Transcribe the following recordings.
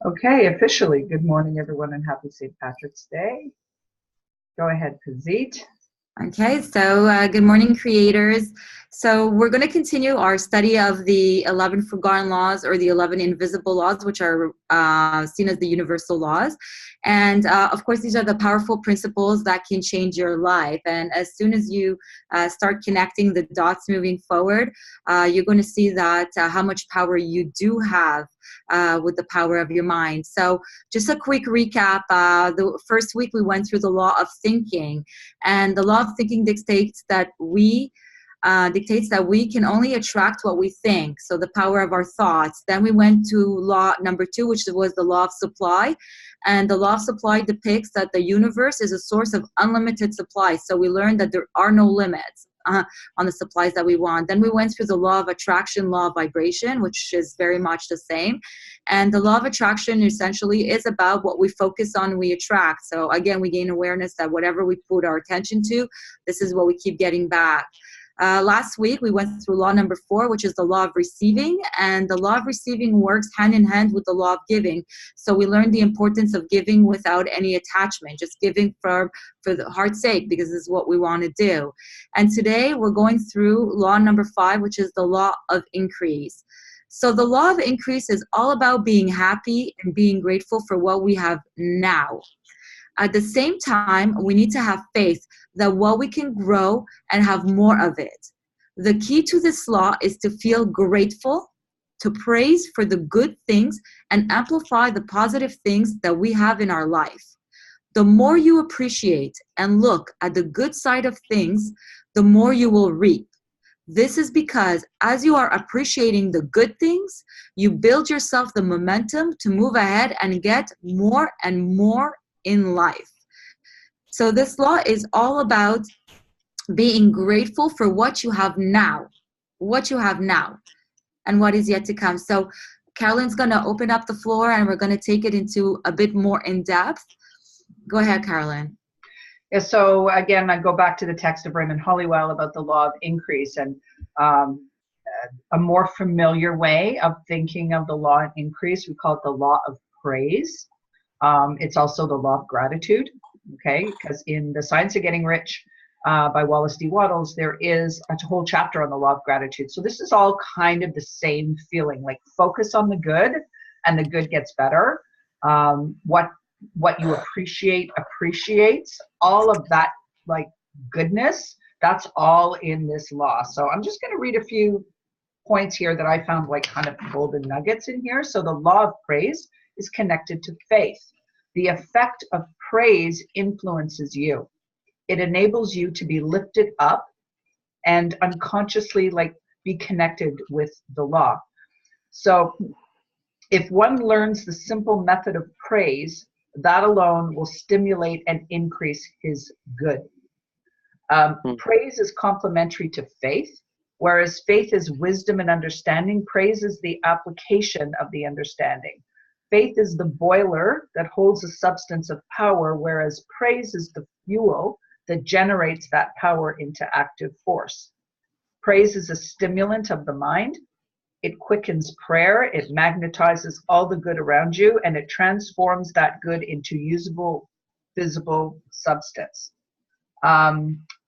Okay, officially, good morning, everyone, and happy St. Patrick's Day. Go ahead, Pazit. Okay, so good morning, creators. So we're going to continue our study of the 11 forgotten laws, or the 11 invisible laws, which are seen as the universal laws. And of course, these are the powerful principles that can change your life. And as soon as you start connecting the dots moving forward, you're going to see that how much power you do have with the power of your mind. So just a quick recap. The first week we went through the law of thinking, and the law of thinking dictates that we can only attract what we think, so the power of our thoughts. Then we went to law number 2, which was the law of supply, and the law of supply depicts that the universe is a source of unlimited supply. So we learned that there are no limits on the supplies that we want. Then we went through the law of attraction, law of vibration, which is very much the same. And the law of attraction essentially is about what we focus on, we attract. So again, we gain awareness that whatever we put our attention to, this is what we keep getting back. Last week, we went through law number 4, which is the law of receiving. And the law of receiving works hand in hand with the law of giving. So we learned the importance of giving without any attachment, just giving for the heart's sake, because this is what we want to do. And today, we're going through law number 5, which is the law of increase. So the law of increase is all about being happy and being grateful for what we have now. At the same time, we need to have faith that what we can grow and have more of it. The key to this law is to feel grateful, to praise for the good things, and amplify the positive things that we have in our life. The more you appreciate and look at the good side of things, the more you will reap. This is because as you are appreciating the good things, you build yourself the momentum to move ahead and get more and more in life. So this law is all about being grateful for what you have now, and what is yet to come. So Carolyn's going to open up the floor, and we're going to take it into a bit more in depth. Go ahead, Carolyn. Yeah, so again, I go back to the text of Raymond Hollywell about the law of increase, and a more familiar way of thinking of the law of increase, we call it the law of praise. It's also the law of gratitude, okay? Because in The Science of Getting Rich by Wallace D. Wattles, there is a whole chapter on the law of gratitude. So this is all kind of the same feeling, like focus on the good, and the good gets better. What you appreciate appreciates. All of that, like goodness, that's all in this law. So I'm just going to read a few points here that I found like kind of golden nuggets in here. So the law of praise is connected to faith. The effect of praise influences you. It enables you to be lifted up and unconsciously like be connected with the law. So if one learns the simple method of praise, that alone will stimulate and increase his good. Praise is complementary to faith. Whereas faith is wisdom and understanding, praise is the application of the understanding. Faith is the boiler that holds a substance of power, whereas praise is the fuel that generates that power into active force. Praise is a stimulant of the mind. It quickens prayer, it magnetizes all the good around you, and it transforms that good into usable, visible substance.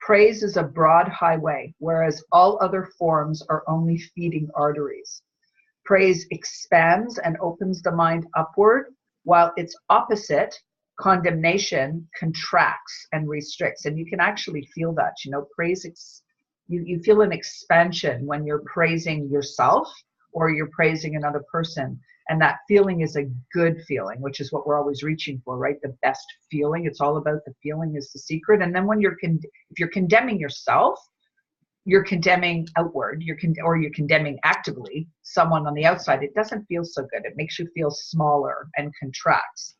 Praise is a broad highway, whereas all other forms are only feeding arteries. Praise expands and opens the mind upward, while its opposite, condemnation, contracts and restricts. And you can actually feel that, you know, praise, you feel an expansion when you're praising yourself or you're praising another person. And that feeling is a good feeling, which is what we're always reaching for, right? The best feeling. It's all about the feeling is the secret. And then when if you're condemning yourself, you're condemning outward, you're condemning actively someone on the outside. It doesn't feel so good. It makes you feel smaller and contracts.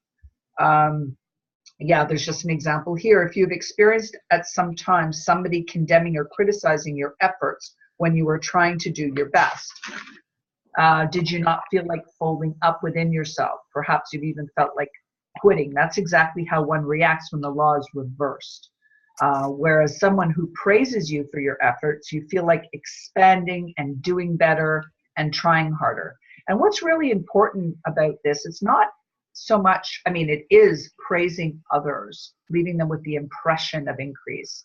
Yeah, there's just an example here. If you've experienced at some time somebody condemning or criticizing your efforts when you were trying to do your best, did you not feel like folding up within yourself? Perhaps you've even felt like quitting. That's exactly how one reacts when the law is reversed. Whereas someone who praises you for your efforts, you feel like expanding and doing better and trying harder. And what's really important about this, it's not so much, I mean, it is praising others, leaving them with the impression of increase.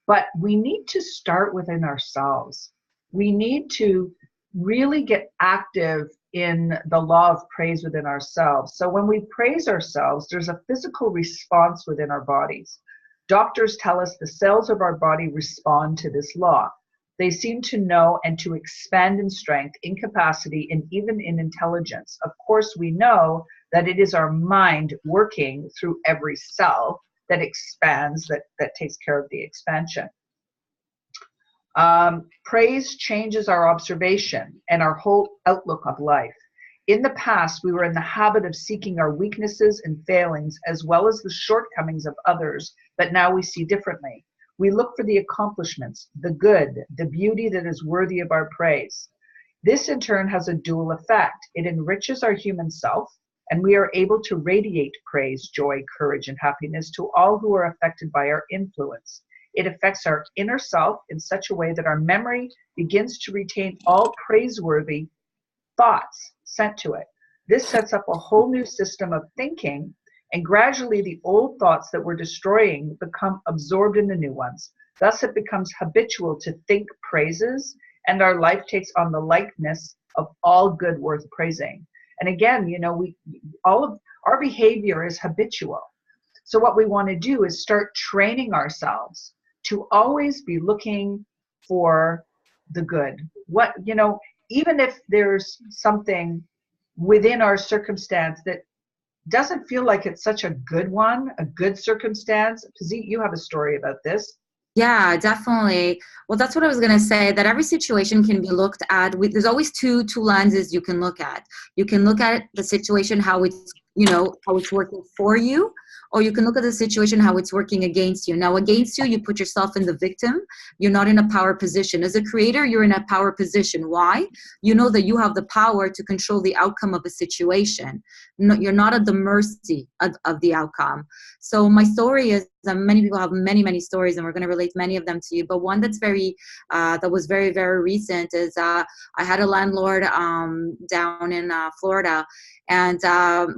But we need to start within ourselves. We need to really get active in the law of praise within ourselves. So when we praise ourselves, there's a physical response within our bodies. Doctors tell us the cells of our body respond to this law. They seem to know and to expand in strength, in capacity, and even in intelligence. Of course, we know that it is our mind working through every cell that expands, that takes care of the expansion. Praise changes our observation and our whole outlook of life. In the past, we were in the habit of seeking our weaknesses and failings as well as the shortcomings of others, but now we see differently. We look for the accomplishments, the good, the beauty that is worthy of our praise. This in turn has a dual effect. It enriches our human self, and we are able to radiate praise, joy, courage, and happiness to all who are affected by our influence. It affects our inner self in such a way that our memory begins to retain all praiseworthy thoughts sent to it. This sets up a whole new system of thinking, and gradually the old thoughts that we're destroying become absorbed in the new ones. Thus it becomes habitual to think praises, and our life takes on the likeness of all good worth praising. And again, you know, all of our behavior is habitual. So what we want to do is start training ourselves to always be looking for the good. What, you know, even if there's something within our circumstance that doesn't feel like it's such a good one, a good circumstance. Pazit, you have a story about this. Yeah, definitely. Well, that's what I was going to say, that every situation can be looked at with, there's always two lenses you can look at. You can look at the situation, how it's, you know, how it's working for you, or you can look at the situation, how it's working against you. Now, against you, you put yourself in the victim. You're not in a power position. As a creator, you're in a power position. Why? You know that you have the power to control the outcome of a situation. No, you're not at the mercy of the outcome. So my story is, many people have many stories, and we're going to relate many of them to you. But one that's that was very recent is I had a landlord down in Florida, and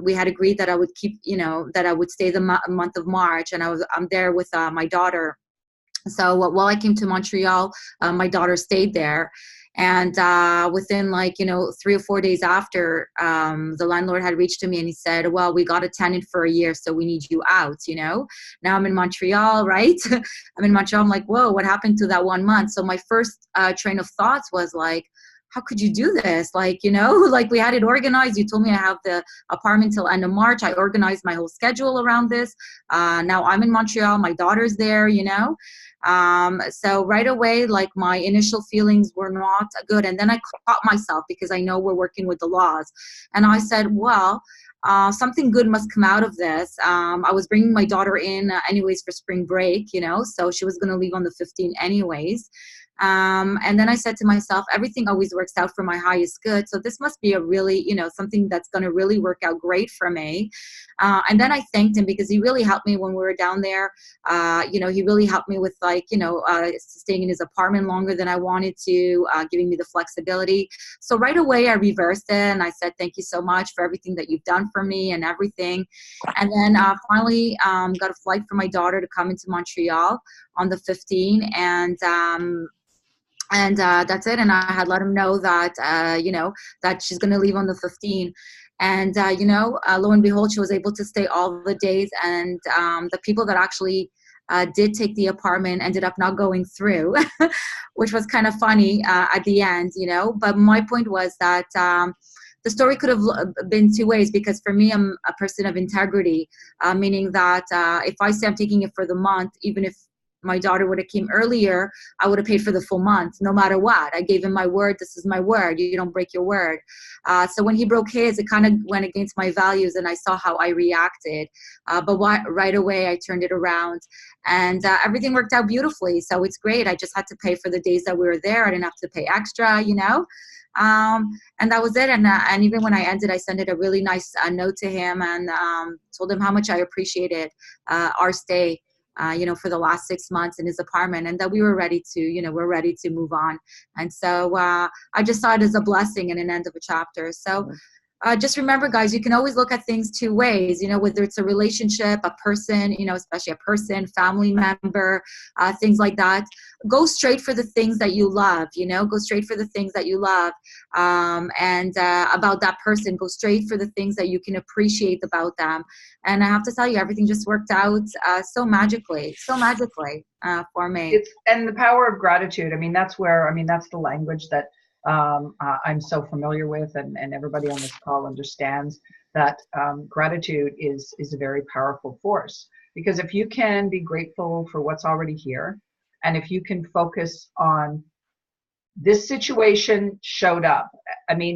we had agreed that I would keep, you know, that I would stay the month of March, and I'm there with my daughter. So while I came to Montreal, my daughter stayed there. And within, like, you know, 3 or 4 days after, the landlord had reached to me and he said, well, we got a tenant for a year, so we need you out, you know. Now I'm in Montreal, right? I'm in Montreal. I'm like, whoa, what happened to that 1 month? So my first train of thoughts was like, how could you do this? Like, you know, like we had it organized. You told me I have the apartment till end of March. I organized my whole schedule around this. Now I'm in Montreal. My daughter's there, you know. So right away, like, my initial feelings were not good. And then I caught myself, because I know we're working with the laws. And I said, well, something good must come out of this. I was bringing my daughter in anyways for spring break, you know, so she was going to leave on the 15th anyways. And then I said to myself, everything always works out for my highest good. So this must be a really, you know, something that's going to really work out great for me. And then I thanked him, because he really helped me when we were down there. You know, he really helped me with, like, you know, staying in his apartment longer than I wanted to, giving me the flexibility. So right away I reversed it and I said, thank you so much for everything that you've done for me and everything. And then finally got a flight for my daughter to come into Montreal on the 15th. And that's it. And I had let him know that, you know, that she's going to leave on the 15th. And, you know, lo and behold, she was able to stay all the days. And the people that actually did take the apartment ended up not going through, which was kind of funny at the end, you know. But my point was that the story could have been two ways, because for me, I'm a person of integrity, meaning that if I say I'm taking it for the month, even if my daughter would have came earlier, I would have paid for the full month, no matter what. I gave him my word. This is my word. You don't break your word. So when he broke his, it kind of went against my values, and I saw how I reacted. But right away, I turned it around, and everything worked out beautifully. So it's great. I just had to pay for the days that we were there. I didn't have to pay extra, you know. And that was it. And even when I ended, I sent it a really nice note to him, and told him how much I appreciated our stay for the last 6 months in his apartment, and that we were ready to, we're ready to move on. And so I just saw it as a blessing and an end of a chapter. So just remember, guys, you can always look at things two ways, whether it's a relationship, a person, especially a person, family member, things like that. Go straight for the things that you love, go straight for the things that you love. And about that person, go straight for the things that you can appreciate about them. And I have to tell you, everything just worked out so magically for me. And the power of gratitude. That's the language that I'm so familiar with, and everybody on this call understands that gratitude is a very powerful force. Because if you can be grateful for what's already here, and if you can focus on this situation showed up,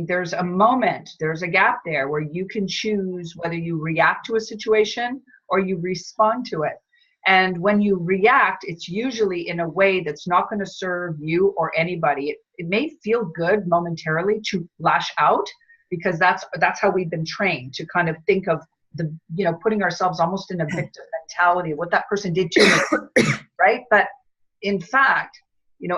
there's a moment, there's a gap there where you can choose whether you react to a situation or you respond to it. And when you react, it's usually in a way that's not going to serve you or anybody. It may feel good momentarily to lash out, because that's how we've been trained to kind of think of putting ourselves almost in a victim mentality of what that person did to me, right? But in fact,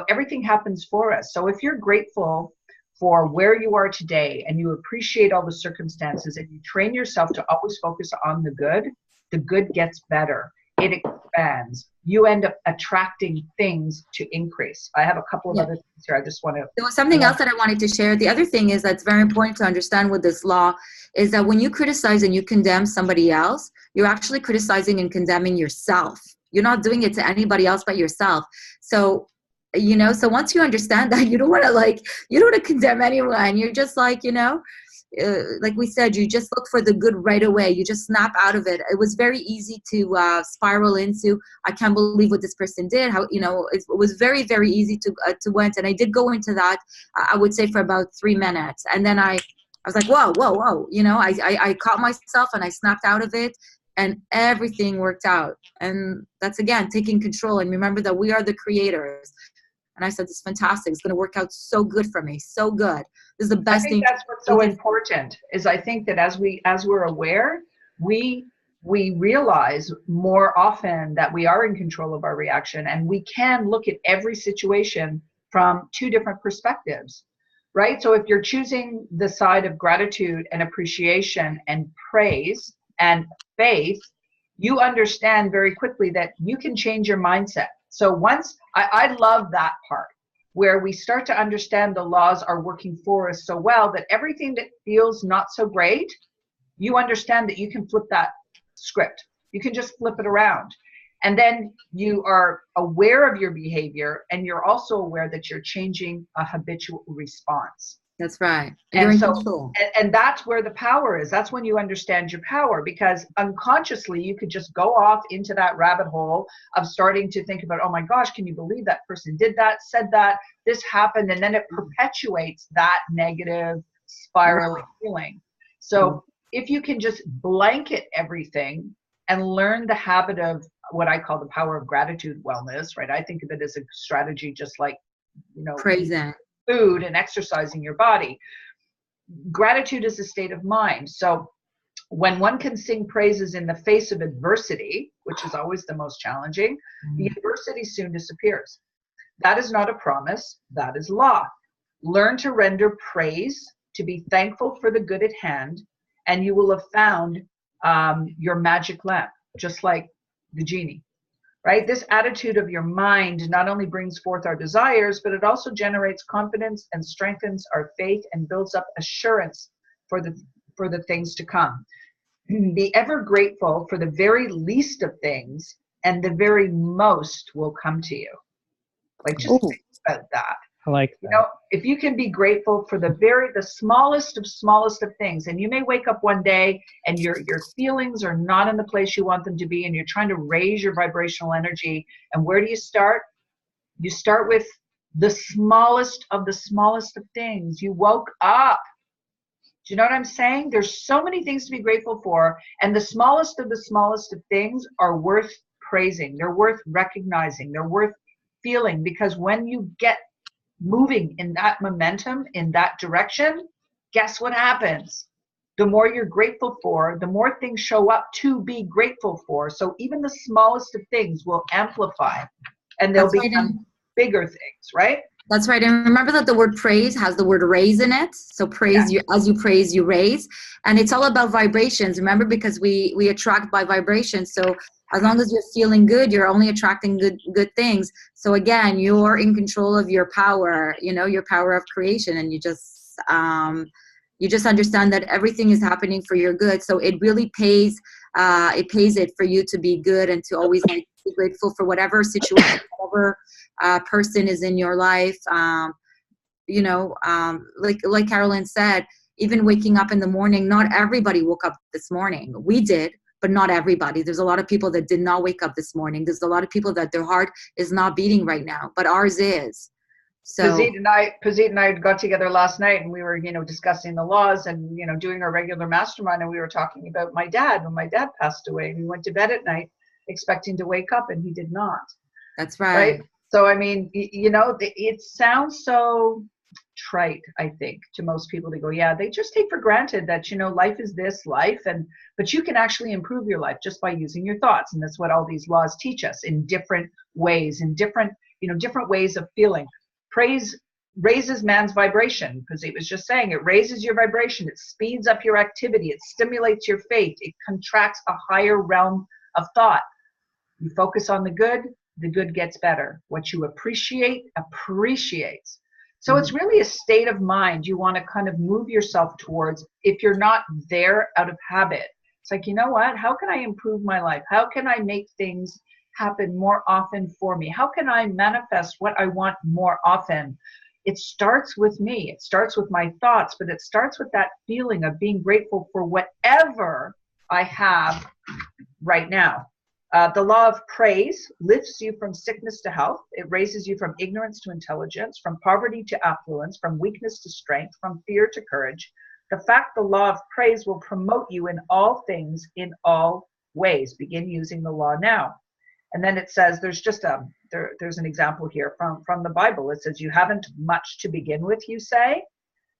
everything happens for us. So if you're grateful for where you are today and you appreciate all the circumstances and you train yourself to always focus on the good gets better. It expands. You end up attracting things to increase. I have a couple of other things here. I just want to. There was something else that I wanted to share. The other thing is that's very important to understand with this law is that when you criticize and you condemn somebody else, you're actually criticizing and condemning yourself. You're not doing it to anybody else but yourself. So, so once you understand that, you don't want to condemn anyone. You're just like we said, you just look for the good right away. You just snap out of it. It was very easy to spiral into, I can't believe what this person did. How, it was very, very easy to went. And I did go into that, I would say, for about 3 minutes. And then I was like, whoa. I caught myself and I snapped out of it, and everything worked out. And that's, again, taking control. And remember that we are the creators. And I said, this is fantastic. It's going to work out so good for me. So good. This is the best thing. I think that's what's so important, is I think that as we're aware, we realize more often that we are in control of our reaction, and we can look at every situation from 2 different perspectives, right? So if you're choosing the side of gratitude and appreciation and praise and faith, you understand very quickly that you can change your mindset. So once, I love that part where we start to understand the laws are working for us so well that everything that feels not so great, you understand that you can flip that script. You can just flip it around. And then you are aware of your behavior, and you're also aware that you're changing a habitual response. That's right. And so, and that's where the power is. That's when you understand your power, because unconsciously you could just go off into that rabbit hole of starting to think about, oh my gosh, can you believe that person did that, said that, this happened, and then it perpetuates that negative spiraling feeling. So if you can just blanket everything and learn the habit of what I call the power of gratitude wellness, right? I think of it as a strategy, just like, praising, food and exercising your body. Gratitude is a state of mind. So when one can sing praises in the face of adversity, which is always the most challenging, the adversity soon disappears. That is not a promise, that is law. Learn to render praise, to be thankful for the good at hand, and you will have found your magic lamp, just like the genie. Right? This attitude of your mind not only brings forth our desires, but it also generates confidence and strengthens our faith and builds up assurance for the things to come. Be ever grateful for the very least of things, and the very most will come to you. Like, just think about that. I like that. If you can be grateful for the smallest of things, and you may wake up one day and your feelings are not in the place you want them to be, and you're trying to raise your vibrational energy. And where do you start? You start with the smallest of things. You woke up. Do you know what I'm saying? There's so many things to be grateful for, and the smallest of things are worth praising. They're worth recognizing. They're worth feeling, because when you get moving in that momentum, in that direction, guess what happens? the more you're grateful for, the more things show up to be grateful for. So even the smallest of things will amplify, and they'll That's right. become bigger things, right? That's right. And remember that the word praise has the word raise in it. So praise, you, as you praise, you raise. And it's all about vibrations. Remember, because we attract by vibrations. So as long as you're feeling good, you're only attracting good things. So again, you're in control of your power, you know, your power of creation. And you just understand that everything is happening for your good. So it really pays it for you to be good and to always like be grateful for whatever situation, whatever person is in your life. You know, like Carolyn said, even waking up in the morning, not everybody woke up this morning. We did, but not everybody. There's a lot of people that did not wake up this morning. There's a lot of people that their heart is not beating right now, but ours is. So Pazit and I got together last night, and we were, you know, discussing the laws and, you know, doing our regular mastermind, and we were talking about my dad when my dad passed away. We went to bed at night expecting to wake up, and he did not. That's right. So I mean, you know, it sounds so trite, I think, to most people. They go, yeah, they just take for granted that, you know, life is this life, but you can actually improve your life just by using your thoughts. And that's what all these laws teach us in different ways, in different ways of feeling. Praise raises man's vibration, because it was just saying it raises your vibration, it speeds up your activity, it stimulates your faith, it contracts a higher realm of thought. You focus on the good gets better. What you appreciate appreciates. So it's really a state of mind you want to kind of move yourself towards if you're not there out of habit. It's like, you know what? How can I improve my life? How can I make things happen more often for me? How can I manifest what I want more often? It starts with me. It starts with my thoughts, but it starts with that feeling of being grateful for whatever I have right now. The law of praise lifts you from sickness to health. It raises you from ignorance to intelligence, from poverty to affluence, from weakness to strength, from fear to courage. The fact the law of praise will promote you in all things, in all ways. Begin using the law now. And then it says, there's an example here from the Bible. It says, you haven't much to begin with, you say?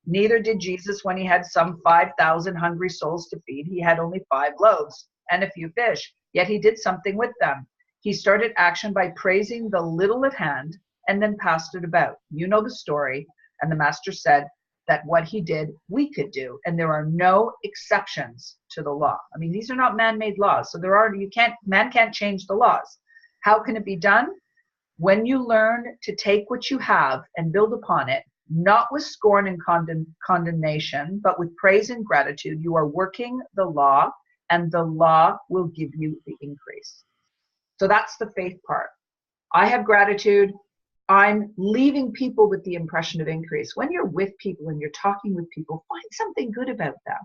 Neither did Jesus when he had some 5,000 hungry souls to feed. He had only 5 loaves and a few fish, yet he did something with them. He started action by praising the little at hand and then passed it about. You know the story. And the master said that what he did, we could do. And there are no exceptions to the law. I mean, these are not man-made laws. So man can't change the laws. How can it be done? When you learn to take what you have and build upon it, not with scorn and condemnation, but with praise and gratitude, you are working the law, and the law will give you the increase. So that's the faith part. I have gratitude. I'm leaving people with the impression of increase. When you're with people and you're talking with people, find something good about them.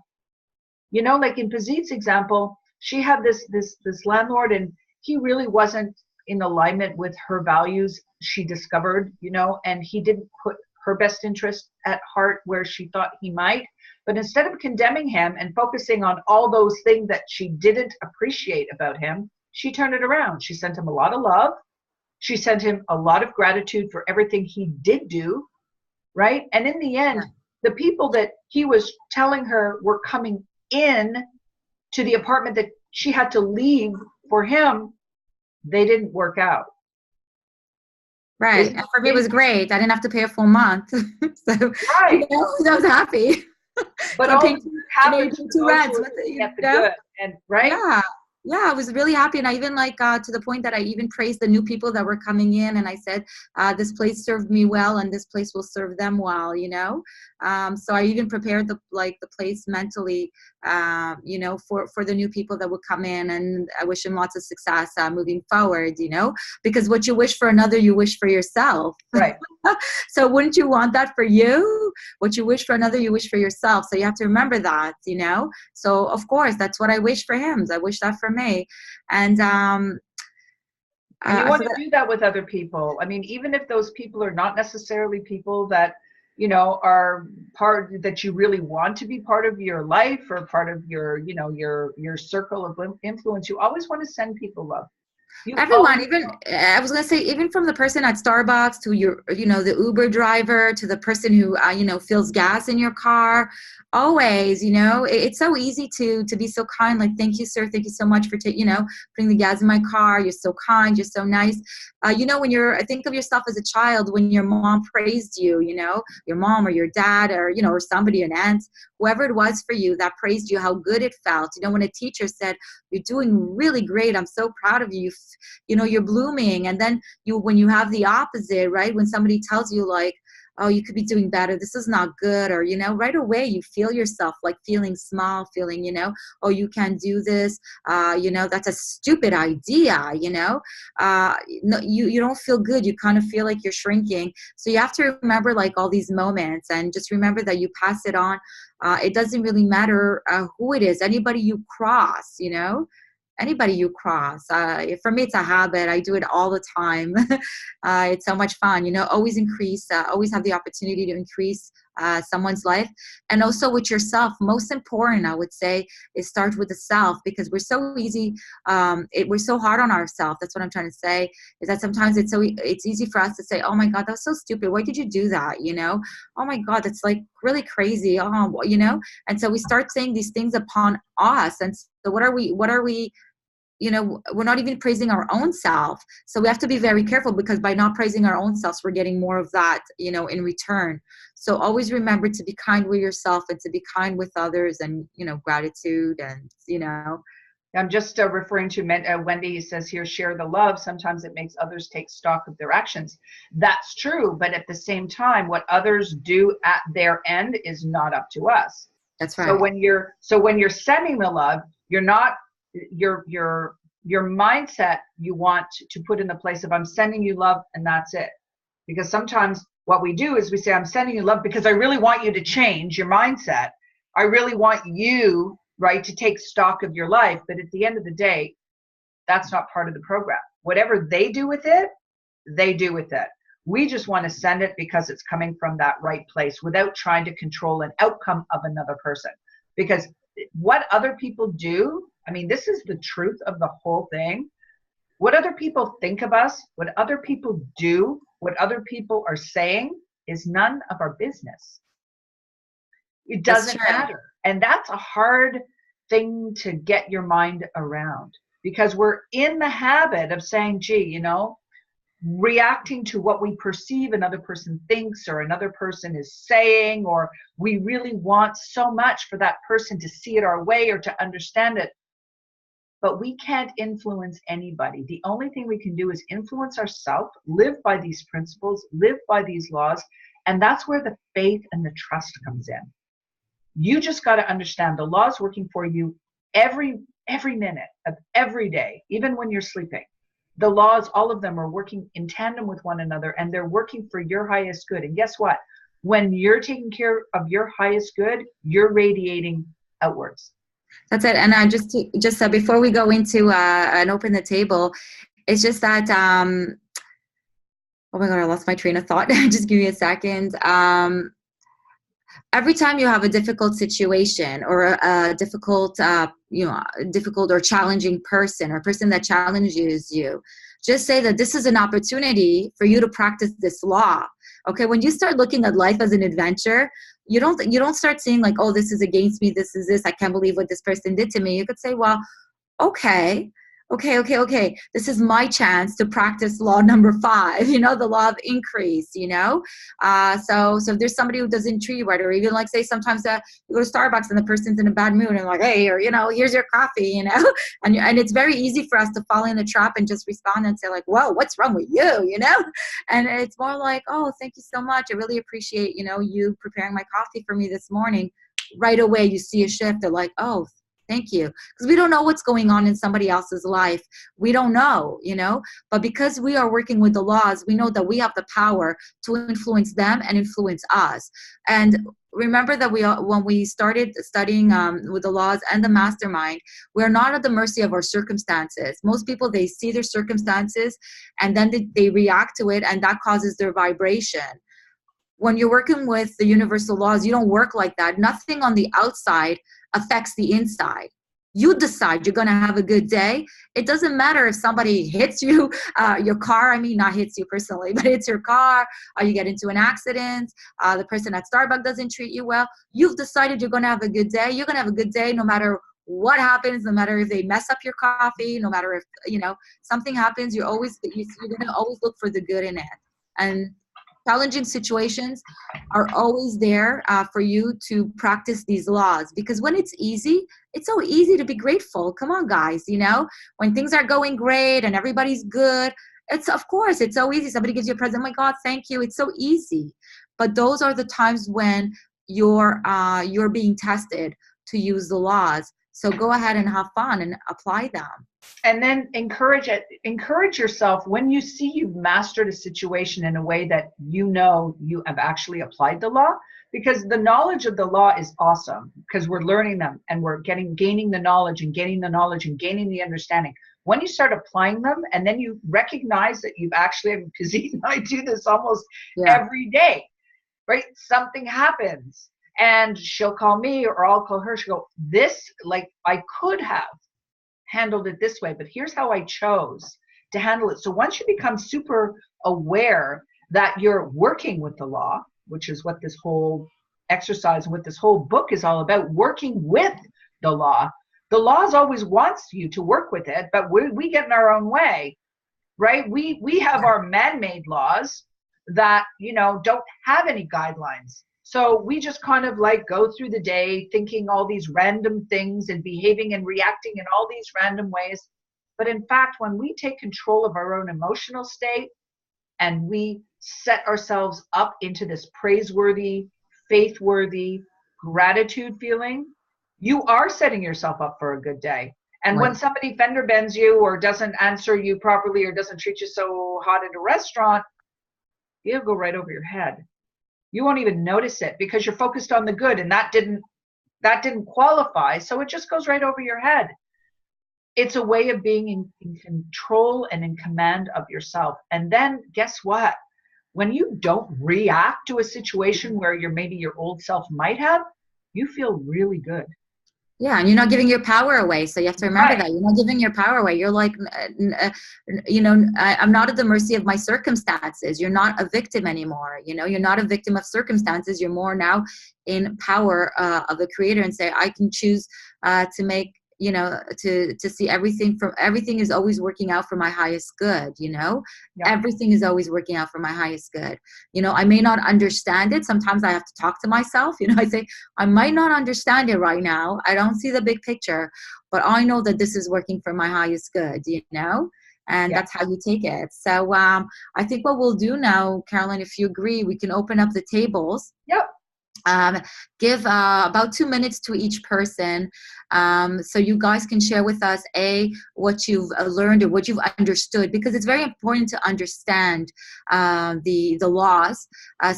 You know, like in Pazit's example, she had this landlord, and he really wasn't in alignment with her values, she discovered, you know, and he didn't put her best interest at heart where she thought he might. But instead of condemning him and focusing on all those things that she didn't appreciate about him, she turned it around. She sent him a lot of love. She sent him a lot of gratitude for everything he did do, right? And in the end, the people that he was telling her were coming in to the apartment that she had to leave for him, they didn't work out. Right. And for me, it was great. I didn't have to pay a full month. So right. You know, I was happy. But so all happened to two rents. get the good. And right? Yeah, I was really happy. And I even to the point that I even praised the new people that were coming in. And I said, this place served me well, and this place will serve them well, you know? So I even prepared the place mentally, you know, for the new people that would come in, and I wish them lots of success moving forward, you know, because what you wish for another, you wish for yourself. Right. So wouldn't you want that for you? What you wish for another, you wish for yourself. So you have to remember that, you know? So of course, that's what I wish for him. I wish that for me. And, and you want to do that with other people. I mean, even if those people are not necessarily people that, you know, are part that you really want to be part of your life or part of your, you know, your circle of influence, you always want to send people love. You Everyone, always, even I was gonna say, even from the person at Starbucks to your, the Uber driver to the person who, fills gas in your car. Always, it's so easy to be so kind. Like, thank you, sir. Thank you so much for putting the gas in my car. You're so kind. You're so nice. When I think of yourself as a child, when your mom praised you, your mom or your dad or, or somebody, an aunt, whoever it was for you that praised you, how good it felt. When a teacher said, you're doing really great. I'm so proud of you. You're blooming. And then when you have the opposite, right? When somebody tells you like, oh, you could be doing better, this is not good, or right away you feel yourself like feeling small, feeling, oh, you can't do this, that's a stupid idea, no, you don't feel good, you kind of feel like you're shrinking. So you have to remember like all these moments, and just remember that you pass it on. It doesn't really matter who it is, anybody you cross, anybody you cross. For me, it's a habit. I do it all the time. It's so much fun, always always have the opportunity to increase someone's life. And also with yourself, most important, I would say, is start with the self, because we're so easy. We're so hard on ourselves. That's what I'm trying to say, is that sometimes it's easy for us to say, oh my God, that's so stupid. Why did you do that? Oh my God, that's like really crazy. And so we start saying these things upon us. And so what are we, we're not even praising our own self. So we have to be very careful, because by not praising our own selves, we're getting more of that, in return. So always remember to be kind with yourself and to be kind with others, and, gratitude, and, I'm just referring to Wendy says here, share the love. Sometimes it makes others take stock of their actions. That's true. But at the same time, what others do at their end is not up to us. That's right. So when you're sending the love, you're not, your mindset, you want to put in the place of, I'm sending you love and that's it. Because sometimes what we do is we say, I'm sending you love because I really want you to change your mindset. I really want you, right, to take stock of your life. But at the end of the day, that's not part of the program. Whatever they do with it, they do with it. We just want to send it because it's coming from that right place, without trying to control an outcome of another person. Because what other people do, I mean, this is the truth of the whole thing. What other people think of us, what other people do, what other people are saying is none of our business. It doesn't matter. And that's a hard thing to get your mind around, because we're in the habit of saying, gee, reacting to what we perceive another person thinks or another person is saying, or we really want so much for that person to see it our way or to understand it. But we can't influence anybody. The only thing we can do is influence ourselves, live by these principles, live by these laws. And that's where the faith and the trust comes in. You just got to understand the law is working for you every minute of every day, even when you're sleeping. The laws, all of them are working in tandem with one another, and they're working for your highest good. And guess what? When you're taking care of your highest good, you're radiating outwards. That's it. And I just before we go into and open the table, it's just that, oh my God, I lost my train of thought. Just give me a second. Every time you have a difficult situation or a difficult or challenging person, or a person that challenges you, just say that this is an opportunity for you to practice this law. Okay, when you start looking at life as an adventure, you don't start seeing like, oh, this is against me, this is this, I can't believe what this person did to me. You could say, well, okay, this is my chance to practice law number 5, the law of increase, so if there's somebody who doesn't treat you right, or even like say sometimes you go to Starbucks and the person's in a bad mood and like, hey, or here's your coffee, and it's very easy for us to fall in the trap and just respond and say like, whoa, what's wrong with you, and it's more like, oh, thank you so much, I really appreciate you preparing my coffee for me this morning. Right away you see a shift. They're like, oh, thank you. Because we don't know what's going on in somebody else's life. We don't know, but because we are working with the laws, we know that we have the power to influence them and influence us. And remember that when we started studying with the laws and the mastermind, we're not at the mercy of our circumstances. Most people, they see their circumstances and then they react to it, and that causes their vibration. When you're working with the universal laws, you don't work like that. Nothing on the outside affects the inside. You decide you're going to have a good day. It doesn't matter if somebody hits you, your car, I mean, not hits you personally, but hits your car, or you get into an accident, the person at Starbucks doesn't treat you well. You've decided you're going to have a good day. You're going to have a good day no matter what happens, no matter if they mess up your coffee, no matter if, something happens, you're going to always look for the good in it. And challenging situations are always there for you to practice these laws, because when it's easy, it's so easy to be grateful. Come on, guys, when things are going great and everybody's good, of course, it's so easy. Somebody gives you a present. Oh my God, thank you. It's so easy. But those are the times when you're being tested to use the laws. So go ahead and have fun and apply them. And then encourage yourself when you see you've mastered a situation in a way that you have actually applied the law, because the knowledge of the law is awesome, because we're learning them and we're gaining the knowledge and gaining the knowledge and gaining the understanding. When you start applying them and then you recognize that you've actually, because I do this almost every day, right? Something happens and she'll call me or I'll call her. She'll go, I could have handled it this way, but here's how I chose to handle it. So once you become super aware that you're working with the law, which is what this whole exercise, what this whole book is all about, working with the law always wants you to work with it, but we get in our own way, right? We have our man-made laws that, don't have any guidelines. So we just kind of go through the day thinking all these random things and behaving and reacting in all these random ways. But in fact, when we take control of our own emotional state and we set ourselves up into this praiseworthy, faith-worthy, gratitude feeling, you are setting yourself up for a good day. And when somebody fender bends you or doesn't answer you properly or doesn't treat you so hot at a restaurant, it'll go right over your head. You won't even notice it because you're focused on the good, and that didn't qualify, so it just goes right over your head. It's a way of being in control and in command of yourself. And then guess what? When you don't react to a situation where maybe your old self might have, you feel really good. Yeah, and you're not giving your power away. So you have to remember that you're not giving your power away. You're like, I'm not at the mercy of my circumstances. You're not a victim anymore. You're not a victim of circumstances. You're more now in power of the Creator, and say, I can choose to make, to see everything is always working out for my highest good. Everything is always working out for my highest good. I may not understand it. Sometimes I have to talk to myself. I say, I might not understand it right now. I don't see the big picture, but I know that this is working for my highest good, and that's how you take it. So I think what we'll do now, Carolyn, if you agree, we can open up the tables. Yep. Give about 2 minutes to each person, so you guys can share with us what you've learned or what you've understood, because it's very important to understand the laws.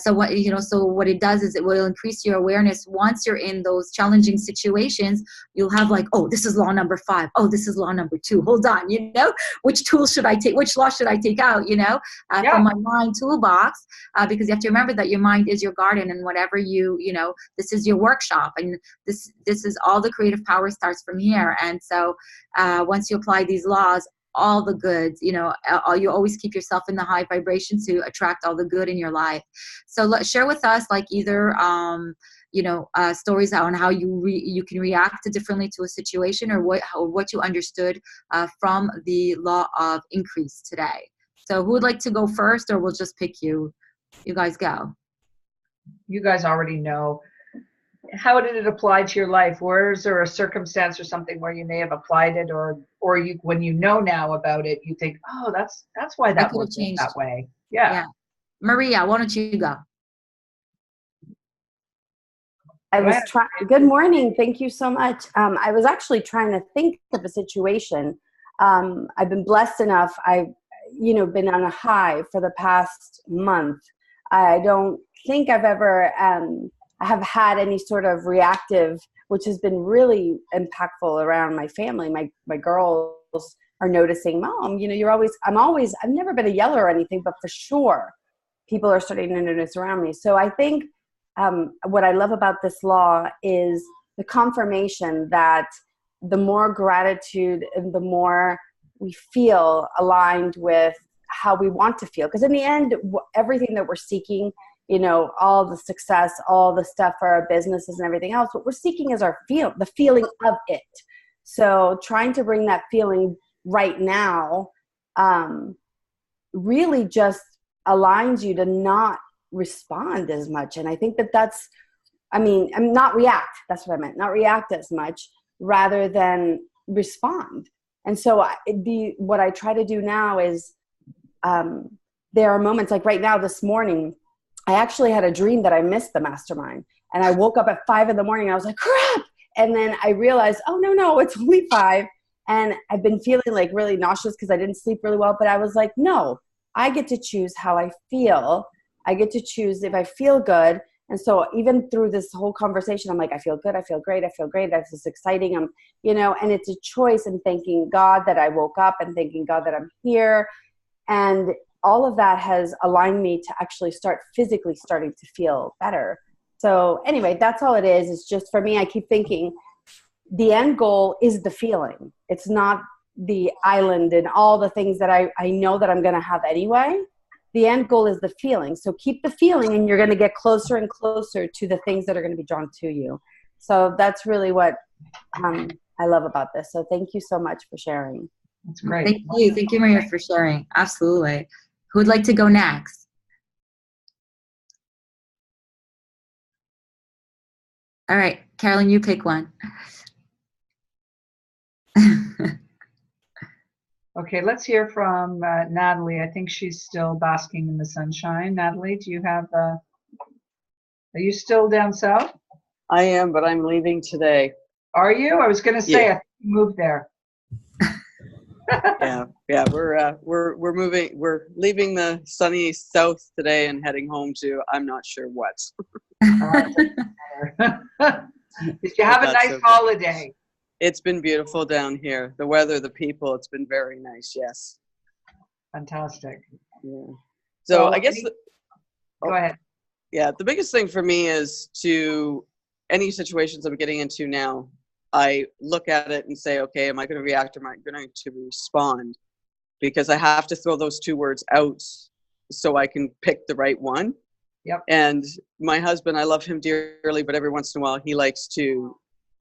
So what it does is it will increase your awareness. Once you're in those challenging situations, you'll have this is law number 5. Oh, this is law number 2. Hold on, which tool should I take? Which law should I take out? From my mind toolbox, because you have to remember that your mind is your garden, and whatever this is your workshop, and this is all the creative power starts from here. And so once you apply these laws, all the goods, you always keep yourself in the high vibration to attract all the good in your life. So share with us either stories on how you can react differently to a situation, or what you understood from the law of increase today. So who would like to go first, or we'll just pick you? You guys go. You guys already know. How did it apply to your life? Where is there a circumstance or something where you may have applied it, or when you know now about it, you think, oh, that's why that worked that way. Yeah. Maria, why don't you go? I was trying. Good morning. Thank you so much. I was actually trying to think of a situation. I've been blessed enough. I've been on a high for the past month. I don't think I've ever have had any sort of reactive, which has been really impactful around my family. My girls are noticing, Mom, I've never been a yeller or anything, but for sure, people are starting to notice around me. So I think what I love about this law is the confirmation that the more gratitude and the more we feel aligned with how we want to feel. Because in the end, everything that we're seeking, you know, all the success, all the stuff for our businesses and everything else, what we're seeking is the feeling of it. So trying to bring that feeling right now really just aligns you to not respond as much. And I think that's, not react. That's what I meant. Not react as much rather than respond. And so what I try to do now is there are moments like right now this morning, I actually had a dream that I missed the mastermind. And I woke up at 5 a.m. I was like, crap. And then I realized, oh, no, it's only 5. And I've been feeling like really nauseous because I didn't sleep really well. But I was like, no, I get to choose how I feel. I get to choose if I feel good. And so even through this whole conversation, I'm like, I feel good. I feel great. I feel great. This is exciting. And it's a choice, and thanking God that I woke up and thanking God that I'm here. And all of that has aligned me to actually start physically starting to feel better. So anyway, that's all it is. It's just for me, I keep thinking the end goal is the feeling. It's not the island and all the things that I know that I'm going to have anyway. The end goal is the feeling. So keep the feeling, and you're going to get closer and closer to the things that are going to be drawn to you. So that's really what I love about this. So thank you so much for sharing. That's great. Thank you. Thank you, Maria, for sharing. Absolutely. Who would like to go next? All right, Carolyn, you pick one. Okay, let's hear from Natalie. I think she's still basking in the sunshine. Natalie, do you have, are you still down south? I am, but I'm leaving today. Are you? I was going to say, Yeah. I think you moved there. Yeah, we're moving, we're leaving the sunny south today and heading home to, I'm not sure what. Did you have a nice holiday? It's been beautiful down here. The weather, the people, it's been very nice. Yes. Fantastic. Yeah. So I guess. Go ahead. Yeah. The biggest thing for me is to any situations I'm getting into now, I look at it and say, okay, am I going to react or am I going to respond? Because I have to throw those 2 words out so I can pick the right one. Yep. And my husband, I love him dearly, but every once in a while he likes to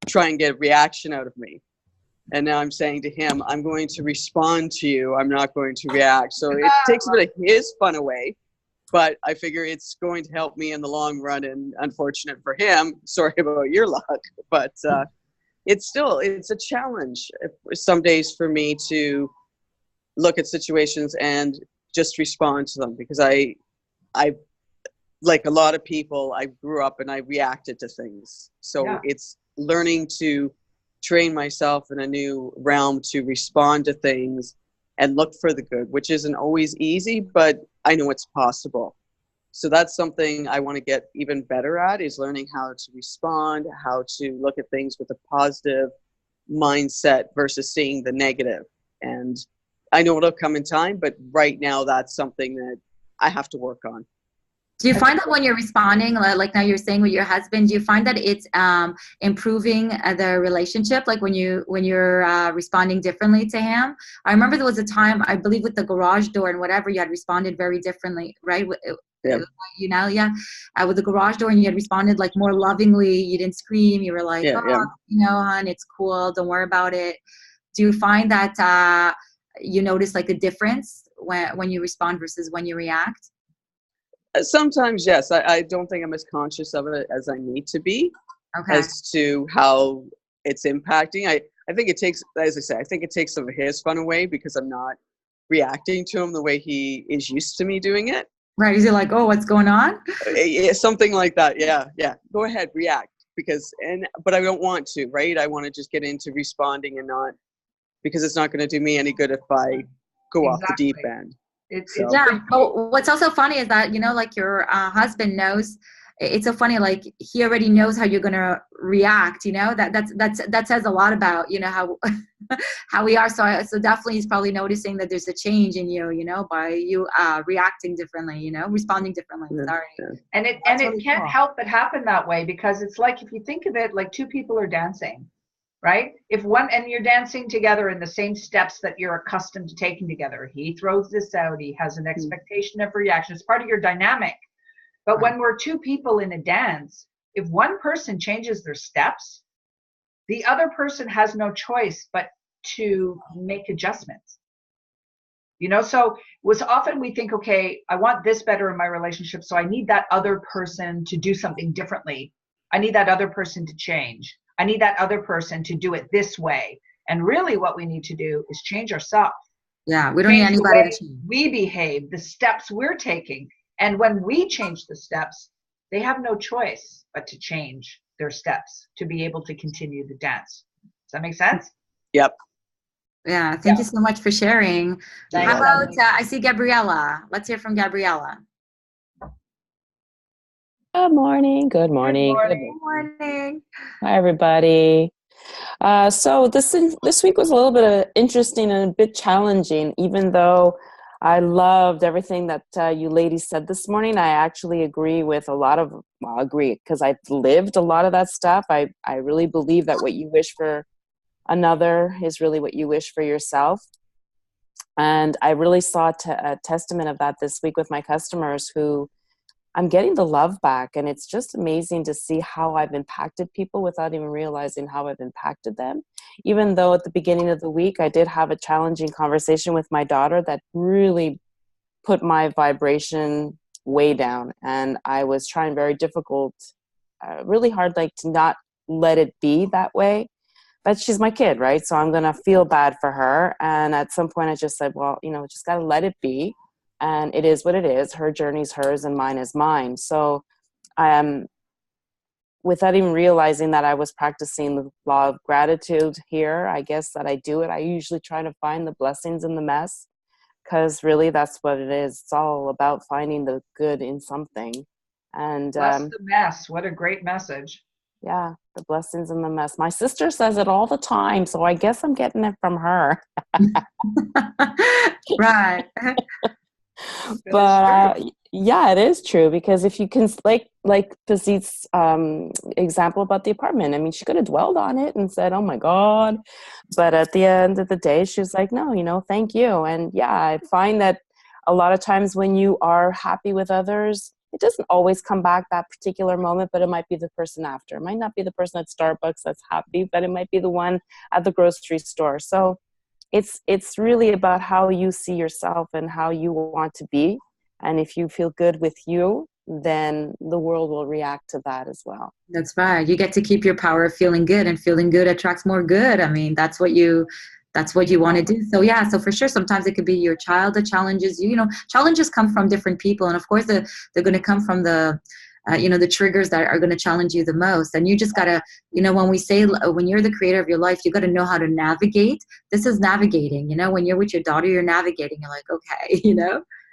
try and get a reaction out of me. And now I'm saying to him, I'm going to respond to you. I'm not going to react. So it takes a bit of his fun away, but I figure it's going to help me in the long run. And unfortunate for him, sorry about your luck, but it's a challenge some days for me to look at situations and just respond to them, because I like a lot of people, I grew up and I reacted to things. So yeah. It's learning to train myself in a new realm to respond to things and look for the good, which isn't always easy, but I know it's possible. So that's something I want to get even better at, is learning how to respond, how to look at things with a positive mindset versus seeing the negative. And I know it'll come in time, but right now that's something that I have to work on. Do you find that when you're responding, like now you're saying with your husband, do you find that it's improving the relationship? Like when you're responding differently to him? I remember there was a time, I believe with the garage door and whatever, you had responded very differently, right? Yeah. With the garage door, and you had responded like more lovingly. You didn't scream. You were like, hon, it's cool. Don't worry about it. Do you find that you notice like a difference when you respond versus when you react? Sometimes, yes. I don't think I'm as conscious of it as I need to be, as to how it's impacting. I think it takes, as I say, I think it takes some of his fun away, because I'm not reacting to him the way he is used to me doing it. Right. Is he like, oh, what's going on? Yeah, something like that. Yeah. Go ahead, react. But I don't want to, right? I want to just get into responding and not, because it's not going to do me any good if I go off the deep end. Yeah, but what's also funny is that, like your husband knows, it's so funny, like he already knows how you're going to react, that says a lot about, how we are. So definitely he's probably noticing that there's a change in you, by you reacting differently, responding differently. Sorry. Yeah. And it can't help but happen that way, because it's like, if you think of it, like 2 people are dancing. right? If one, and you're dancing together in the same steps that you're accustomed to taking together, he throws this out, he has an expectation of reaction, it's part of your dynamic. But when we're two people in a dance, if one person changes their steps, the other person has no choice but to make adjustments. You know, so was often we think, okay, I want this better in my relationship, so I need that other person to do something differently. I need that other person to change. I need that other person to do it this way. And really what we need to do is change ourselves. Yeah, we don't need anybody to change. We behave, the steps we're taking. And when we change the steps, they have no choice but to change their steps to be able to continue the dance. Does that make sense? Yep. Yeah, thank you so much for sharing. Thanks, How about, I see Gabriella. Let's hear from Gabriella. Good morning. Good morning. Good Good morning. Hi, everybody. So this week was a little bit interesting and a bit challenging, even though I loved everything that you ladies said this morning. I actually agree with a lot of, well, agree because I've lived a lot of that stuff. I really believe that what you wish for another is really what you wish for yourself. And I really saw a testament of that this week with my customers who I'm getting the love back. And it's just amazing to see how I've impacted people without even realizing how I've impacted them. Even though at the beginning of the week, I did have a challenging conversation with my daughter that really put my vibration way down. And I was trying very difficult, really hard, like to not let it be that way. But she's my kid, right? So I'm going to feel bad for her. And at some point I just said, well, you know, just got to let it be. And it is what it is. Her journey's hers and mine is mine. So without even realizing that I was practicing the law of gratitude here, I guess that I do it. I usually try to find the blessings in the mess because really that's what it is. It's all about finding the good in something. And bless the mess. What a great message. Yeah, the blessings in the mess. My sister says it all the time, so I guess I'm getting it from her. Right. But yeah, it is true because if you can, like Pazit's example about the apartment, I mean, she could have dwelled on it and said, "Oh my God," but at the end of the day, she was like, "No, you know, thank you." And yeah, I find that a lot of times when you are happy with others, it doesn't always come back that particular moment, but it might be the person after. It might not be the person at Starbucks that's happy, but it might be the one at the grocery store. So it's really about how you see yourself and how you want to be. And if you feel good with you, then the world will react to that as well. That's right. You get to keep your power of feeling good, and feeling good attracts more good. I mean, that's what you want to do. So yeah, so for sure, sometimes it could be your child that challenges you. You know, challenges come from different people. And of course, they're going to come from the the triggers that are going to challenge you the most. And you just got to, when we say, when you're the creator of your life, you got to know how to navigate. This is navigating, when you're with your daughter, you're navigating. You're like, okay,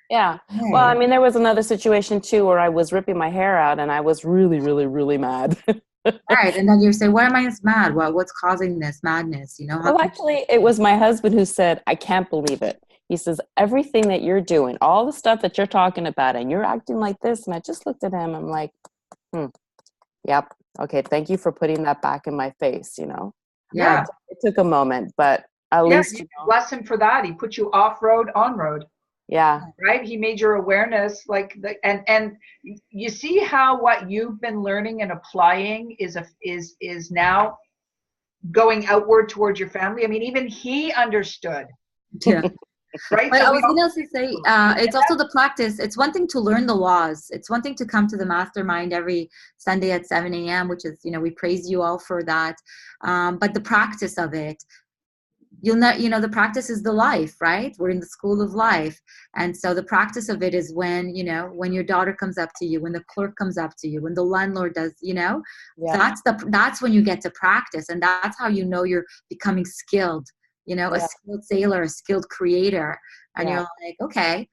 Yeah. Hey. Well, I mean, there was another situation too, where I was ripping my hair out and I was really, really, really mad. Right. And then you say, why am I mad? Well, what's causing this madness? Well, actually, it was my husband who said, I can't believe it. He says, everything that you're doing, all the stuff that you're talking about, and you're acting like this. And I just looked at him. I'm like, yep. Okay. Thank you for putting that back in my face, Yeah. It took a moment, but at least. You bless him for that. He put you off road, on road. Yeah. Right. He made your awareness and you see how what you've been learning and applying is now going outward towards your family. I mean, even he understood. Yeah. Right. But so I was going to say, it's also the practice. It's one thing to learn the laws. It's one thing to come to the mastermind every Sunday at 7 a.m., which is, we praise you all for that. But the practice of it, you'll not, the practice is the life, right? We're in the school of life. And so the practice of it is when, when your daughter comes up to you, when the clerk comes up to you, when the landlord does, Yeah. that's when you get to practice. And that's how you're becoming skilled, a skilled sailor, a skilled creator. And you're like, okay,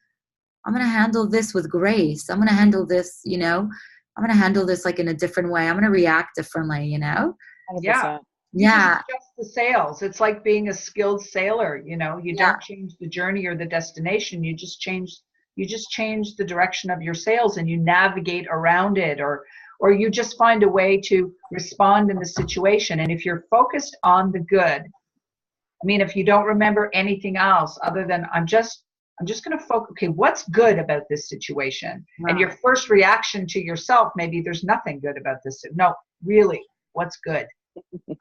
I'm going to handle this with grace. I'm going to handle this, I'm going to handle this like in a different way. I'm going to react differently, 100%. Yeah. Yeah. Just the sails. It's like being a skilled sailor. You don't change the journey or the destination. You just change the direction of your sails and you navigate around it or or you just find a way to respond in the situation. And if you're focused on the good, I mean, if you don't remember anything else other than I'm just going to focus, okay, what's good about this situation? Wow. And your first reaction to yourself, maybe there's nothing good about this. No, really, what's good?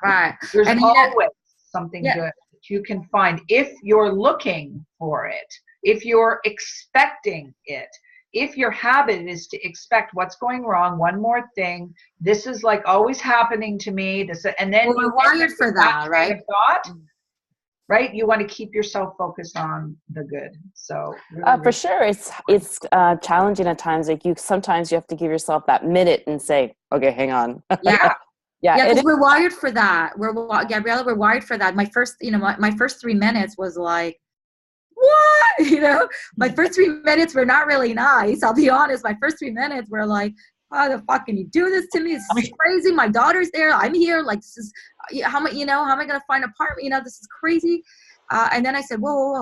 Right. There's And always something yeah. good that you can find if you're looking for it, if you're expecting it. If your habit is to expect what's going wrong, one more thing, this is like always happening to me, this, and then we're wired for that, right? train of thought, right? You want to keep yourself focused on the good. So really, for sure, it's challenging at times. Like sometimes you have to give yourself that minute and say, okay, hang on. Yeah. Yeah, Yeah, because we're wired for that. Gabriella, we're wired for that. My first, my first 3 minutes was like, what? My first 3 minutes were not really nice. I'll be honest. My first 3 minutes were like, how the fuck can you do this to me? This is crazy. My daughter's there. I'm here. Like, this is, how am I going to find an apartment? This is crazy. And then I said, whoa.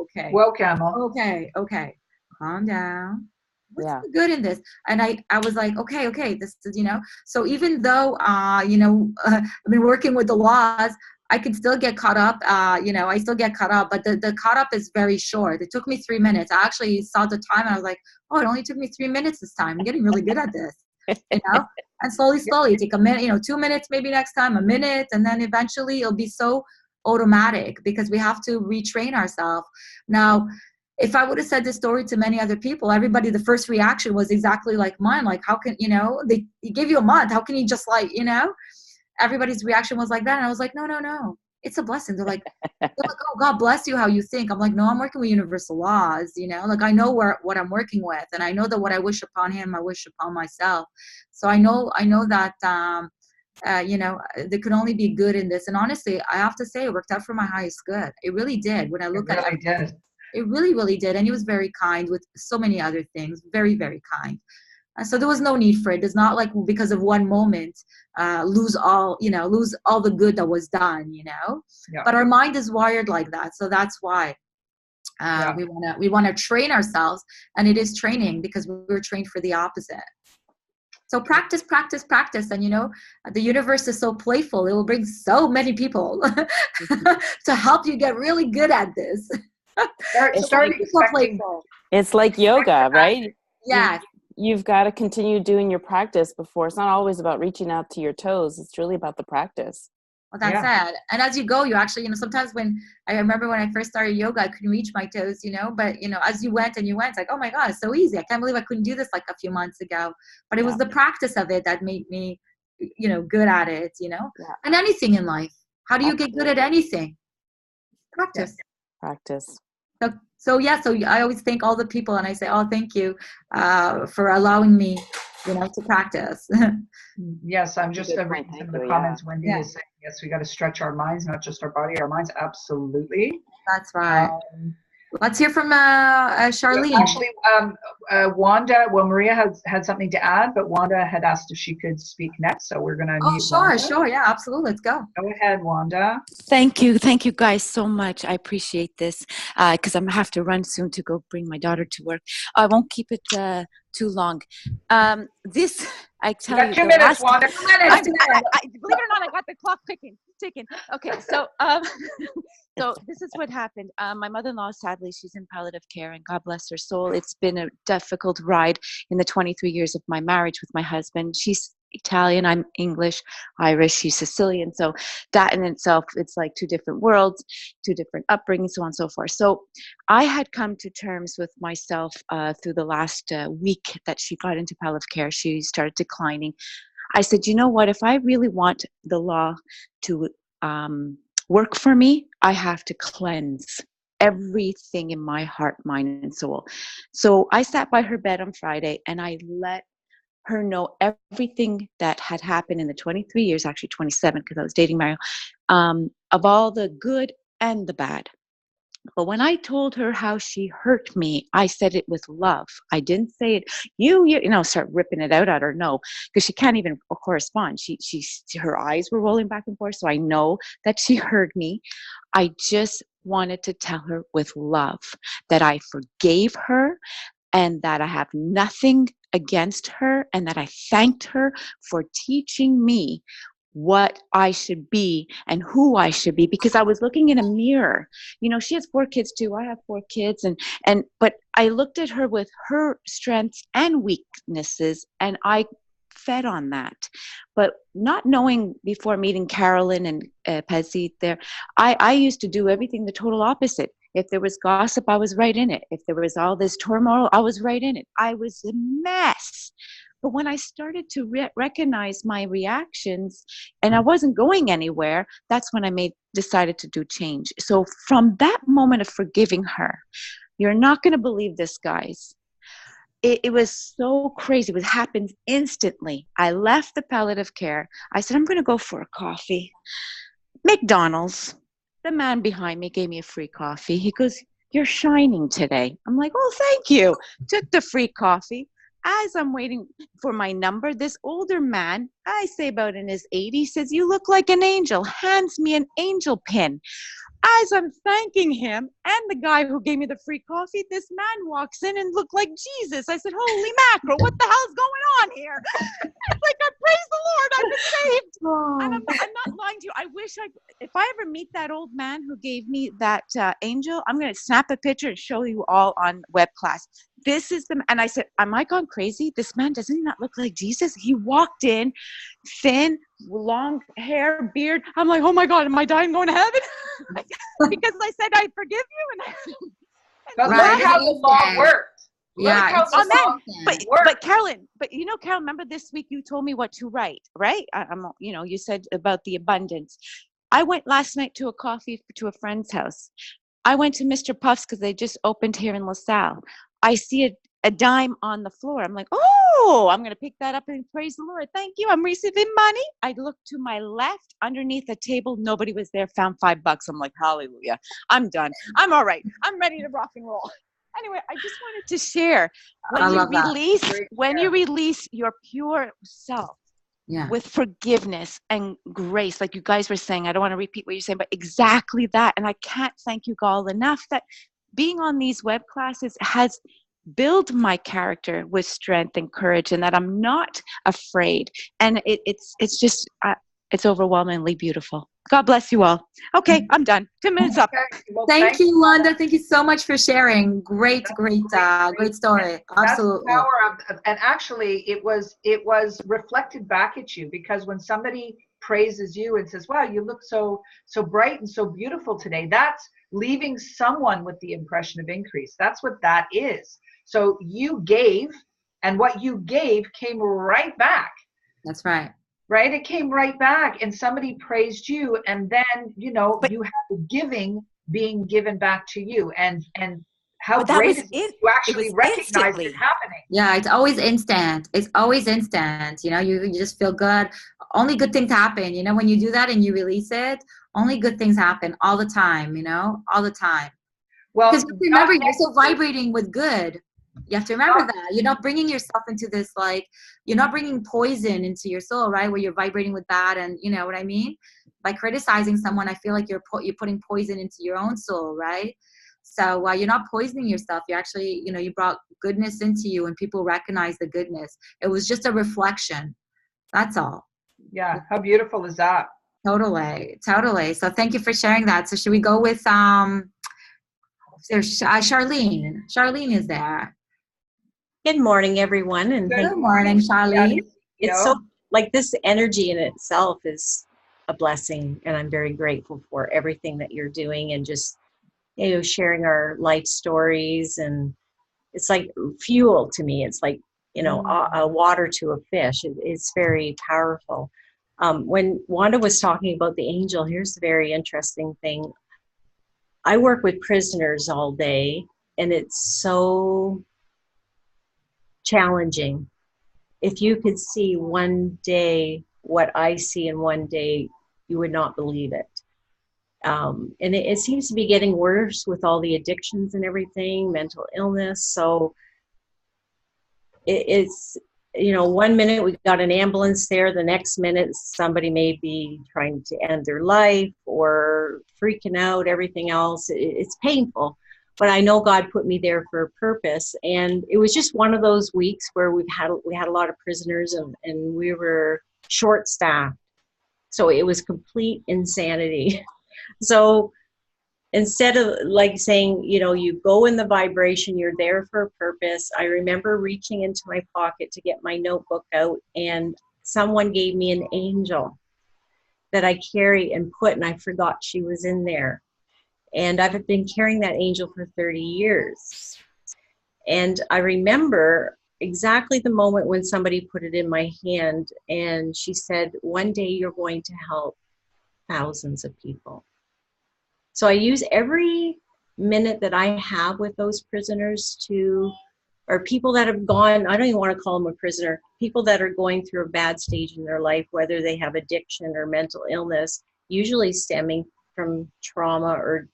Okay. Whoa, Camel. Okay. Calm down. What's Yeah. the good in this? And I was like, okay, this is, so even though, I've been working with the laws, I can still get caught up, I still get caught up, but the caught up is very short. It took me 3 minutes. I actually saw the time and I was like, it only took me 3 minutes this time. I'm getting really good at this, and slowly take a minute, 2 minutes, maybe next time, a minute. And then eventually it'll be so automatic because we have to retrain ourselves. Now, if I would have said this story to many other people, everybody, the first reaction was exactly like mine. Like, how can, they give you a month. How can you just everybody's reaction was like that. And I was like, no. It's a blessing. They're like, oh, God bless you how you think. I'm like, no, I'm working with universal laws, like I know what I'm working with. And I know that what I wish upon him, I wish upon myself. So I know that, there could only be good in this. And honestly, I have to say it worked out for my highest good. It really did. When I look at it. It really, really did. And he was very kind with so many other things. Very, very kind. So there was no need for it. It's not like because of one moment, lose all the good that was done, Yeah. But our mind is wired like that. So that's why we want to train ourselves. And it is training because we're trained for the opposite. So practice. And, the universe is so playful. It will bring so many people to help you get really good at this. It's like yoga, right? Yeah. You've got to continue doing your practice before. It's not always about reaching out to your toes. It's really about the practice. Well, that's it. And as you go, you actually, sometimes I remember when I first started yoga, I couldn't reach my toes, but, as you went, it's like, oh my God, it's so easy. I can't believe I couldn't do this like a few months ago. But it was the practice of it that made me, good at it, and anything in life. How do you get good at anything? Practice. Practice. So I always thank all the people and I say, oh, thank you for allowing me, to practice. Yes, I'm just reading some of the comments. Wendy is saying, yes, we got to stretch our minds, not just our body, our minds. Absolutely. That's right. Let's hear from Charlene. Actually, Wanda, Maria had something to add, but Wanda had asked if she could speak next, so we're going to mute Wanda. Sure. Yeah, absolutely. Let's go. Go ahead, Wanda. Thank you guys so much. I appreciate this because I'm going to have to run soon to go bring my daughter to work. I won't keep it too long. This, I tell you. 2 minutes, Wanda. Believe it or not, I got the clock ticking. Okay, so so this is what happened. My mother-in-law, sadly, she's in palliative care, and God bless her soul. It's been a difficult ride in the 23 years of my marriage with my husband. She's Italian, I'm English, Irish, she's Sicilian. So that in itself, it's like two different worlds, two different upbringings, so on and so forth. So I had come to terms with myself through the last week that she got into palliative care. She started declining. I said, you know what, if I really want the law to work for me, I have to cleanse everything in my heart, mind, and soul. So I sat by her bed on Friday and I let her know everything that had happened in the 23 years, actually 27, because I was dating Mario, of all the good and the bad. But when I told her how she hurt me, I said it with love. I didn't say it, start ripping it out at her. No, because she can't even correspond. Her eyes were rolling back and forth. So I know that she hurt me. I just wanted to tell her with love that I forgave her, and that I have nothing against her, and that I thanked her for teaching me what I should be and who I should be, because I was looking in a mirror. You know, she has 4 kids too. I have 4 kids, but I looked at her with her strengths and weaknesses, and I fed on that. But not knowing before meeting Carolyn and Pazit there, I used to do everything the total opposite. If there was gossip, I was right in it. If there was all this turmoil, I was right in it. I was a mess. But when I started to recognize my reactions and I wasn't going anywhere, that's when I decided to do change. So from that moment of forgiving her, you're not going to believe this, guys. It was so crazy. It happened instantly. I left the palliative care. I said, I'm going to go for a coffee. McDonald's. The man behind me gave me a free coffee. He goes, you're shining today. I'm like, oh, thank you. Took the free coffee. As I'm waiting for my number, this older man, I say about in his 80s, says, you look like an angel, hands me an angel pin. As I'm thanking him and the guy who gave me the free coffee, this man walks in and looked like Jesus. I said, holy mackerel, what the hell's going on here? It's like, I praise the Lord, I've been saved. Oh. And I'm not lying to you. I wish if I ever meet that old man who gave me that angel, I'm going to snap a picture and show you all on web class. This is and I said, am I gone crazy? This man, doesn't he not look like Jesus? He walked in, thin, long hair, beard. I'm like, oh my God, am I dying going to heaven? Because I said, I forgive you. But Right. look how the law works. Yeah, Look how it's the law But works. Carolyn, Carolyn, remember this week you told me what to write, right? You said about the abundance. I went last night to a coffee to a friend's house. I went to Mr. Puff's because they just opened here in LaSalle. I see a dime on the floor. I'm like, oh, I'm going to pick that up and praise the Lord. Thank you. I'm receiving money. I looked to my left underneath a table. Nobody was there. Found $5. I'm like, hallelujah. I'm done. I'm all right. I'm ready to rock and roll. Anyway, I just wanted to share when you release your pure self, Yeah. with forgiveness and grace, like you guys were saying. I don't want to repeat what you're saying, but exactly that. And I can't thank you all enough that being on these web classes has built my character with strength and courage, and that I'm not afraid. And it's just, it's overwhelmingly beautiful. God bless you all. Okay, I'm done. 2 minutes up. Okay, well, Thank you, Wanda. Thank you so much for sharing. Great story. That's Absolutely. the power of, and actually it was reflected back at you, because when somebody praises you and says, wow, you look so bright and so beautiful today, that's leaving someone with the impression of increase. That's what that is. So you gave, and what you gave came right back. That's right. Right? It came right back, and somebody praised you, and then, you have the giving being given back to you, and how great is it to actually recognize it happening. Yeah, it's always instant. It's always instant. You just feel good. Only good things happen. When you do that and you release it, only good things happen all the time, all the time. Well, because remember, you're still vibrating with good. You have to remember that. You're not bringing yourself into this, you're not bringing poison into your soul, right? Where you're vibrating with bad, and you know what I mean? By criticizing someone, I feel like you're putting poison into your own soul, right? So you're not poisoning yourself. You actually, you brought goodness into you, and people recognize the goodness. It was just a reflection. That's all. Yeah. How beautiful is that? Totally. So thank you for sharing that. So should we go with there's Charlene. Charlene is there. Good morning, everyone. And good morning, Charlene. It's so, this energy in itself is a blessing, and I'm very grateful for everything that you're doing, and just, sharing our life stories. And it's like fuel to me. It's like, a water to a fish. It's very powerful. When Wanda was talking about the angel, here's the very interesting thing. I work with prisoners all day, and it's so challenging. If you could see one day what I see in one day, you would not believe it. And it seems to be getting worse with all the addictions and everything, mental illness. So it's, 1 minute we got an ambulance there, the next minute somebody may be trying to end their life or freaking out, everything else. It's painful. but I know God put me there for a purpose. And it was just one of those weeks where we had a lot of prisoners, and we were short staffed. So it was complete insanity. So instead of like saying, you know, you go in the vibration, you're there for a purpose. I remember reaching into my pocket to get my notebook out, and someone gave me an angel that I carry and put, and I forgot she was in there. And I've been carrying that angel for 30 years. And I remember exactly the moment when somebody put it in my hand, and she said, one day you're going to help thousands of people. So I use every minute that I have with those prisoners or people that have gone, I don't even want to call them a prisoner, people that are going through a bad stage in their life, whether they have addiction or mental illness, usually stemming from trauma or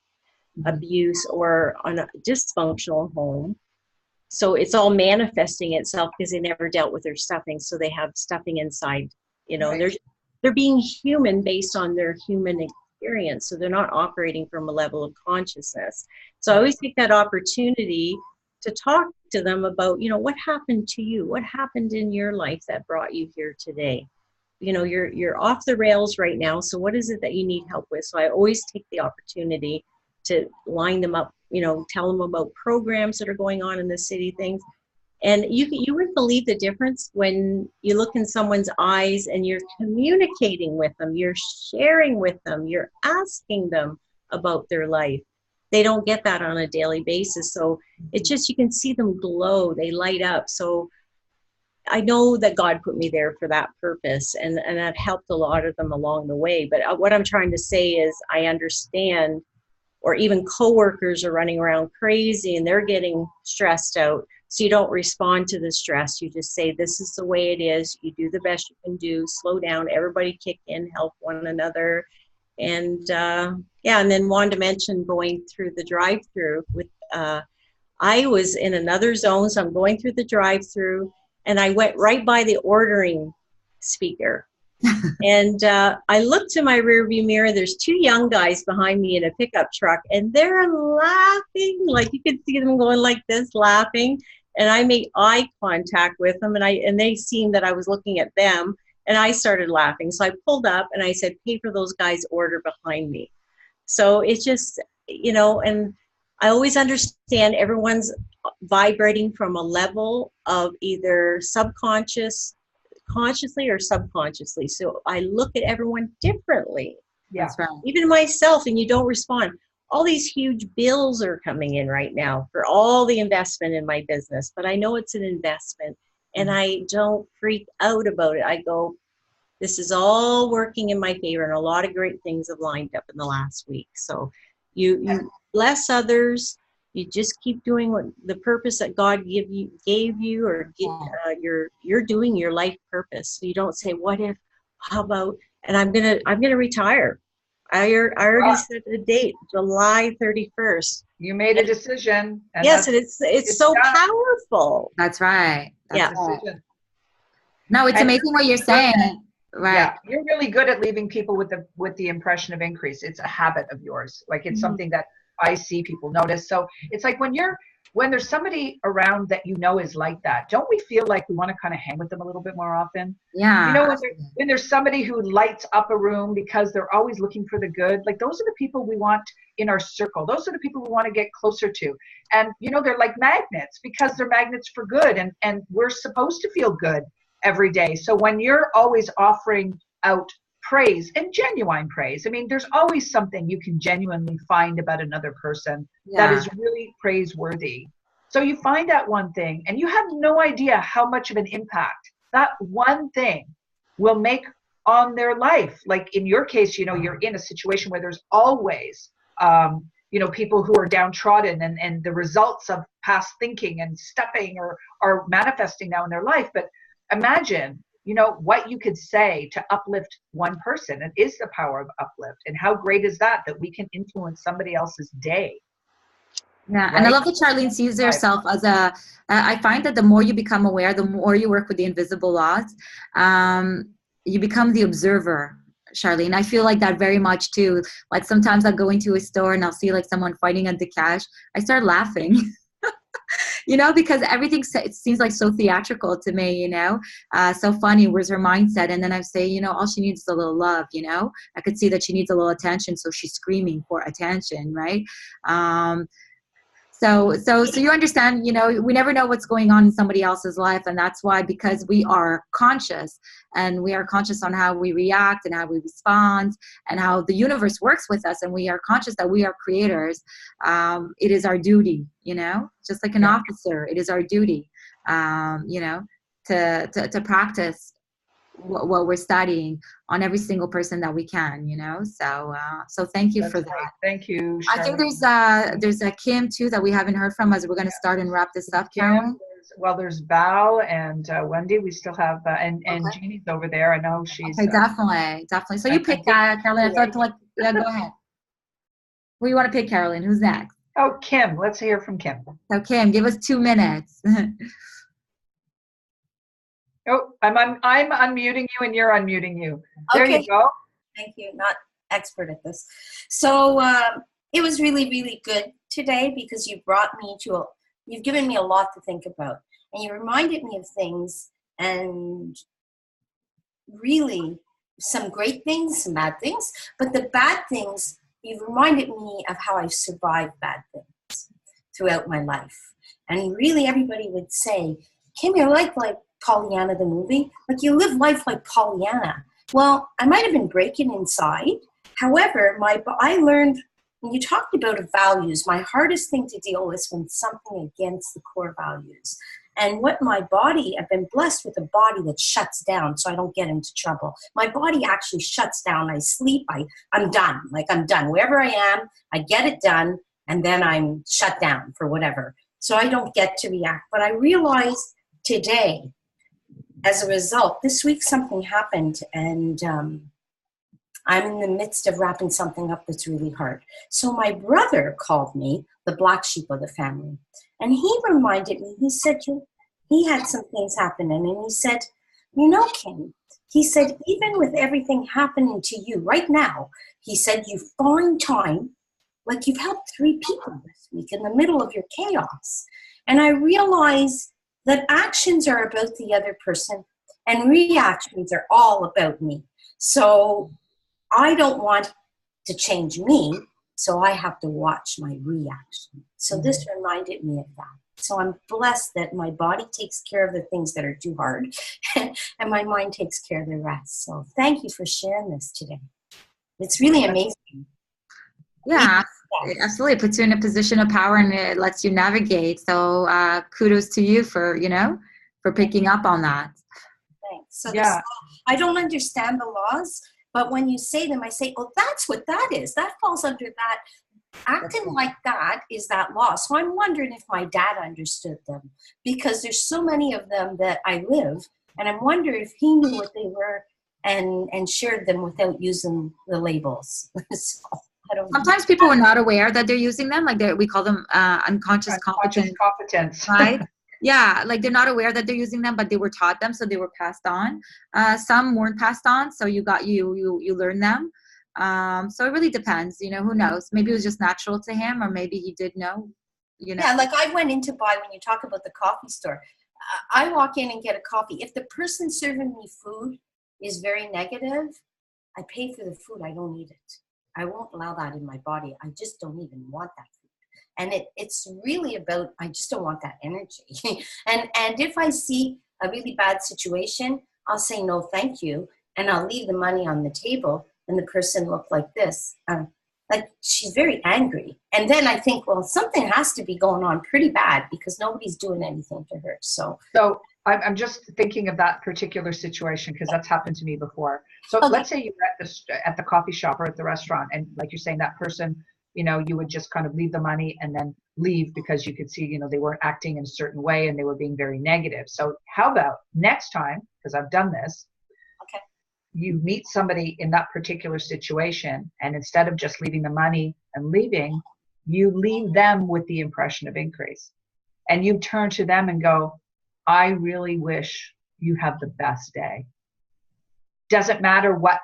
abuse or on a dysfunctional home. So it's all manifesting itself because they never dealt with their stuffing. So they have stuffing inside, you know, Right. they're being human based on their human experience. So they're not operating from a level of consciousness. So I always take that opportunity to talk to them about, you know, what happened to you? What happened in your life that brought you here today? You know, you're off the rails right now. So what is it that you need help with? So I always take the opportunity to line them up, you know, tell them about programs that are going on in the city, things. And you wouldn't believe the difference when you look in someone's eyes and you're communicating with them, you're sharing with them, you're asking them about their life. They don't get that on a daily basis. So it's just, you can see them glow, they light up. So I know that God put me there for that purpose, and that helped a lot of them along the way. But what I'm trying to say is I understand, or even coworkers are running around crazy and they're getting stressed out. So you don't respond to the stress. You just say, this is the way it is. You do the best you can do. Slow down. Everybody kick in, help one another. And yeah, and then Wanda mentioned going through the drive-through with, I was in another zone. So I'm going through the drive-through and I went right by the ordering speaker. And I looked in my rear view mirror. There's two young guys behind me in a pickup truck, and they're laughing. Like you could see them going like this, laughing. And I made eye contact with them, and they seen that I was looking at them, and I started laughing. So I pulled up and I said, pay for those guys' order behind me. So it's just, you know, and I always understand everyone's vibrating from a level of either consciously or subconsciously. So I look at everyone differently. Yeah. That's right. Even myself, and you don't respond. All these huge bills are coming in right now for all the investment in my business, but I know it's an investment and I don't freak out about it. I go, this is all working in my favor, and a lot of great things have lined up in the last week. So you bless others. You just keep doing what the purpose that God gave you, or you're doing your life purpose. So you don't say, what if, how about, and I'm gonna retire. I already set a date, July 31st. You made a decision. And Yes, and it's so done. powerful. That's right. Yeah. Decision. No, it's And amazing what you're saying. Right. Yeah, you're really good at leaving people with the impression of increase. It's a habit of yours. Like it's something that I see people notice. So it's like when there's somebody around that you know is like that, don't we feel like we want to kind of hang with them a little bit more often? Yeah. You know, when there's somebody who lights up a room because they're always looking for the good, like those are the people we want in our circle. Those are the people we want to get closer to. And, you know, they're like magnets because they're magnets for good. And we're supposed to feel good every day. So when you're always offering out praise and genuine praise, I mean, there's always something you can genuinely find about another person that is really praiseworthy. So you find that one thing and you have no idea how much of an impact that one thing will make on their life. Like in your case, you know, you're in a situation where there's always, you know, people who are downtrodden and the results of past thinking and stepping are manifesting now in their life. But imagine, you know, what you could say to uplift one person. It is the power of uplift. And how great is that we can influence somebody else's day. Yeah, Right? and I love that Charlene sees herself as I find that the more you become aware, the more you work with the invisible laws, you become the observer Charlene. I feel like that very much too. Like sometimes I'll go into a store and I'll see like someone fighting at the cash. I start laughing. Because everything it seems like so theatrical to me, so funny. Where's her mindset? And then I say, all she needs is a little love, I could see that she needs a little attention. So she's screaming for attention. Right. So you understand, we never know what's going on in somebody else's life. And that's why, because we are conscious and we are conscious on how we react and how we respond and how the universe works with us. And we are conscious that we are creators. It is our duty, just like an officer, it is our duty, to practice what we're studying on every single person that we can, so thank you for that. Great. Thank you, Charlotte. I think there's a Kim too that we haven't heard from as we're going to start and wrap this up, Carolyn. There's Val and Wendy. We still have and Jeannie's over there. I know she's definitely. So you pick Carolyn. Go ahead. Who you want to pick, Carolyn? Who's next? Oh, Kim. Let's hear from Kim. So Kim, give us 2 minutes. Oh, I'm unmuting you and you're unmuting you. There you go. Thank you. Not expert at this. So it was really, really good today because you've given me a lot to think about. And you reminded me of things, and really some great things, some bad things. But the bad things, you've reminded me of how I've survived bad things throughout my life. And really everybody would say, Kim, you're like Pollyanna the movie. Like you live life like Pollyanna. Well, I might have been breaking inside. However, I learned, when you talked about values, my hardest thing to deal with when something against the core values. And I've been blessed with a body that shuts down so I don't get into trouble. My body actually shuts down. I sleep. I'm done. I'm done. Wherever I am, I get it done, and then I'm shut down for whatever. So I don't get to react. But I realized today, as a result, this week something happened, and I'm in the midst of wrapping something up that's really hard. So my brother called me, the black sheep of the family, and he reminded me, he said, he had some things happening, and he said, Kim, he said, even with everything happening to you right now, he said, you find time, like you've helped 3 people this week in the middle of your chaos. And I realized that actions are about the other person and reactions are all about me. So I don't want to change me, so I have to watch my reaction. So this reminded me of that. So I'm blessed that my body takes care of the things that are too hard and my mind takes care of the rest. So thank you for sharing this today. It's really amazing. Yeah, it absolutely. It puts you in a position of power and it lets you navigate. So kudos to you for picking up on that. Thanks. So I don't understand the laws, but when you say them, I say, oh, that's what that is. That falls under that. Acting like that is that law. So I'm wondering if my dad understood them, because there's so many of them that I live, and I'm wondering if he knew what they were and shared them without using the labels. So I don't know. Sometimes people are not aware that they're using them. Like we call them unconscious competence. Right? Yeah, like they're not aware that they're using them, but they were taught them, so they were passed on. Some weren't passed on, so you learn them. So it really depends, who knows? Maybe it was just natural to him, or maybe he did know, Yeah, like I went in to buy, when you talk about the coffee store, I walk in and get a coffee. If the person serving me food is very negative, I pay for the food. I don't eat it. I won't allow that in my body. I just don't even want that food. And it's really about, I just don't want that energy. and if I see a really bad situation, I'll say, no, thank you. And I'll leave the money on the table. And the person looked like this, like she's very angry. And then I think, well, something has to be going on pretty bad because nobody's doing anything to her. So I'm just thinking of that particular situation because that's happened to me before. So let's say you were at the coffee shop or at the restaurant, and like you're saying, that person, you would just kind of leave the money and then leave because you could see, they weren't acting in a certain way and they were being very negative. So how about next time, because I've done this, you meet somebody in that particular situation, and instead of just leaving the money and leaving, you leave them with the impression of increase. And you turn to them and go, I really wish you have the best day. doesn't matter what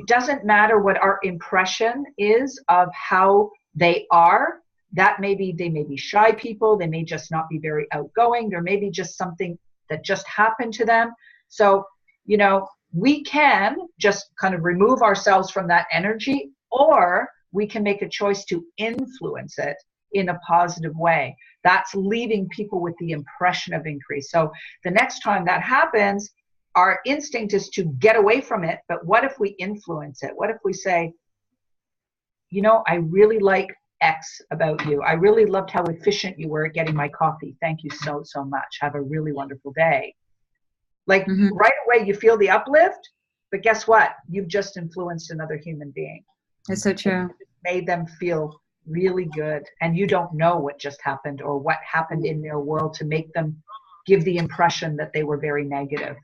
doesn't matter what our impression is of how they are. That they may be shy people, they may just not be very outgoing, there may be just something that just happened to them. So, you know, we can just kind of remove ourselves from that energy, or we can make a choice to influence it in a positive way. That's leaving people with the impression of increase. So the next time that happens, our instinct is to get away from it. But what if we influence it? What if we say, you know, I really like X about you. I really loved how efficient you were at getting my coffee. Thank you so, so much. Have a really wonderful day. Like right away, you feel the uplift, but guess what? You've just influenced another human being. It's so true. It made them feel really good. And you don't know what just happened or what happened in their world to make them give the impression that they were very negative.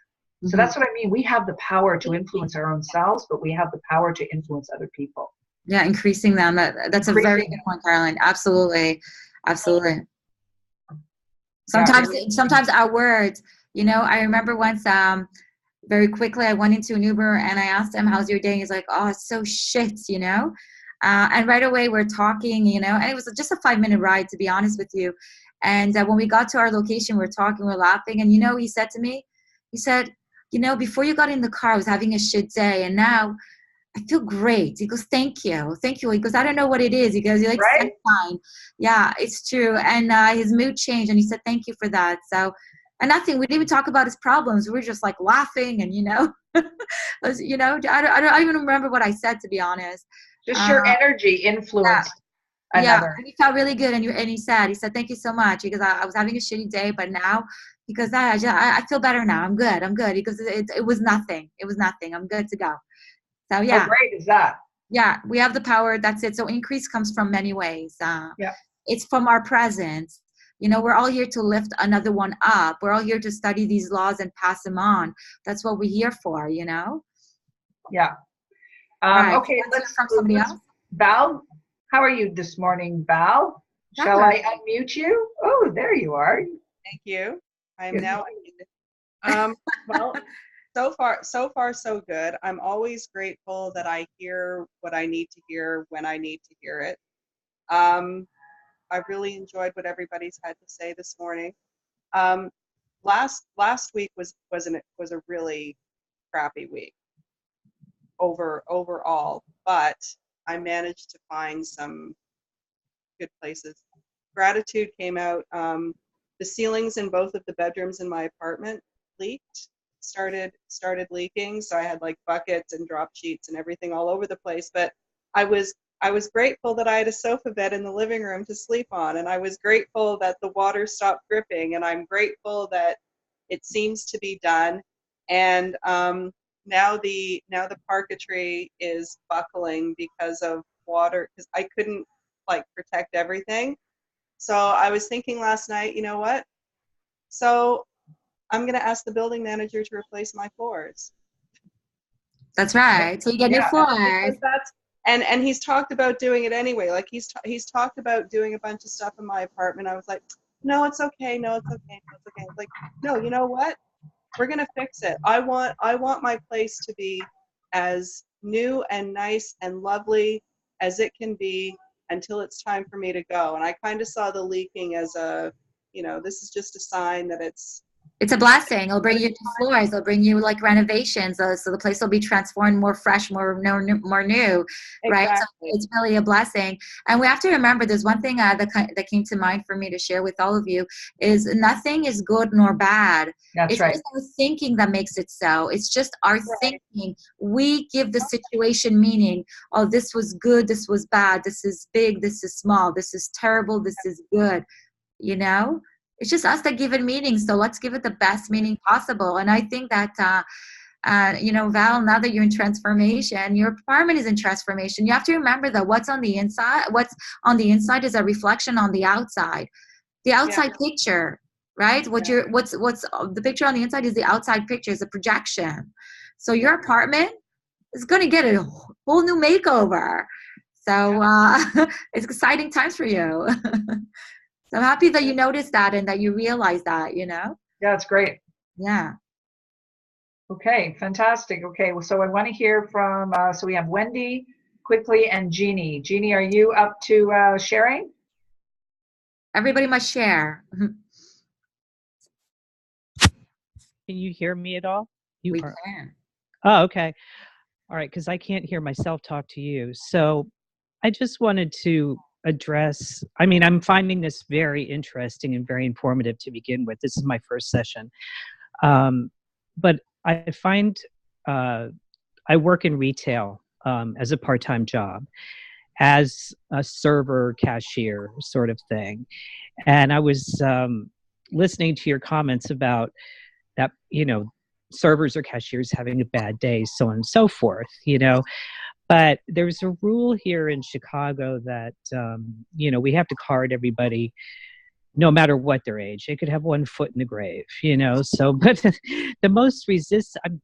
So that's what I mean. We have the power to influence our own selves, but we have the power to influence other people. Yeah, increasing them. That's a very good point, Carolyn. Absolutely. Absolutely. Sometimes our words, you know, I remember once very quickly I went into an Uber and I asked him, how's your day? He's like, oh, it's so shit, you know. And right away we're talking, you know, and it was just a 5-minute ride, to be honest with you. And when we got to our location, we're talking, we're laughing. And, you know, he said to me, he said, you know, before you got in the car, I was having a shit day. And now I feel great. He goes, thank you. Thank you. He goes, I don't know what it is. He goes, you like sunshine. Yeah, it's true. And his mood changed. And he said, thank you for that. So, and nothing, we didn't even talk about his problems. We were just like laughing and, you know, you know, I don't even remember what I said, to be honest. Just your energy influenced another. And he felt really good. And he said, thank you so much. Because I was having a shitty day, but now, because I feel better now. I'm good. Because it was nothing. It was nothing. I'm good to go. So yeah. How great is that? Yeah, we have the power. That's it. So increase comes from many ways. It's from our presence. You know, we're all here to lift another one up. We're all here to study these laws and pass them on. That's what we're here for, you know? Yeah. Right. Okay, let's from somebody else. Val, how are you this morning, Val? Shall I unmute you? Oh, there you are. Thank you. I'm now unmuted. Well, so far, so good. I'm always grateful that I hear what I need to hear when I need to hear it. I've really enjoyed what everybody's had to say this morning. Last week was a really crappy week overall, but I managed to find some good places. Gratitude came out. The ceilings in both of the bedrooms in my apartment leaked. Started leaking, so I had like buckets and drop sheets and everything all over the place. But I was grateful that I had a sofa bed in the living room to sleep on, and I was grateful that the water stopped dripping, and I'm grateful that it seems to be done. And now the parquetry is buckling because of water, because I couldn't like protect everything. So I was thinking last night, you know what? So I'm going to ask the building manager to replace my floors. That's right. So you get new floors. And he's talked about doing it anyway. Like he's talked about doing a bunch of stuff in my apartment. I was like, no, it's okay. No, it's okay. No, it's okay. Like, no, you know what? We're going to fix it. I want my place to be as new and nice and lovely as it can be until it's time for me to go. And I kind of saw the leaking as a, you know, this is just a sign that it's a blessing. It'll bring you new floors. It'll bring you like renovations. So the place will be transformed, more fresh, more new, right? Exactly. So it's really a blessing. And we have to remember, there's one thing that came to mind for me to share with all of you is nothing is good nor bad. That's it's right. just our thinking that makes it so. It's just our thinking. We give the situation meaning. Oh, this was good. This was bad. This is big. This is small. This is terrible. This is good. You know? It's just us that give it meaning, so let's give it the best meaning possible. And I think that, you know, Val, now that you're in transformation, your apartment is in transformation. You have to remember that what's on the inside is a reflection on the outside. The outside picture, right? What's the picture on the inside is the outside picture, is a projection. So your apartment is going to get a whole new makeover. So it's exciting times for you. So I'm happy that you noticed that and that you realized that, you know? Yeah, it's great. Yeah. Okay, fantastic. Okay, well, so I want to hear from, so we have Wendy, quickly, and Jeannie. Jeannie, are you up to sharing? Everybody must share. Can you hear me at all? You We are. can. Oh, okay. All right, because I can't hear myself talk to you. So I just wanted to address, I mean, I'm finding this very interesting and very informative to begin with. This is my first session. But I find I work in retail as a part-time job, as a server, cashier sort of thing. And I was listening to your comments about that, you know, servers or cashiers having a bad day, so on and so forth, you know. But there's a rule here in Chicago that, you know, we have to card everybody no matter what their age. They could have one foot in the grave, you know. So, but the most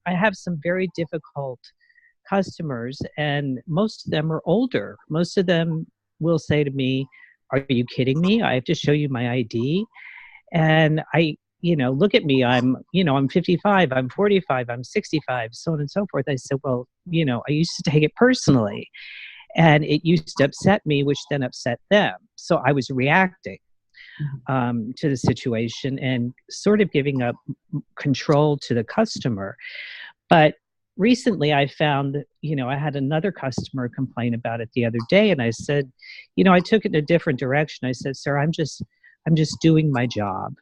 I have some very difficult customers, and most of them are older. Most of them will say to me, "Are you kidding me? I have to show you my ID." And you know, look at me. I'm 55, I'm 45, I'm 65, so on and so forth. I said, well, you know, I used to take it personally, and it used to upset me, which then upset them. So I was reacting to the situation and sort of giving up control to the customer. But recently I found, you know, I had another customer complain about it the other day, and I said, you know, I took it in a different direction. I said, sir, I'm just doing my job,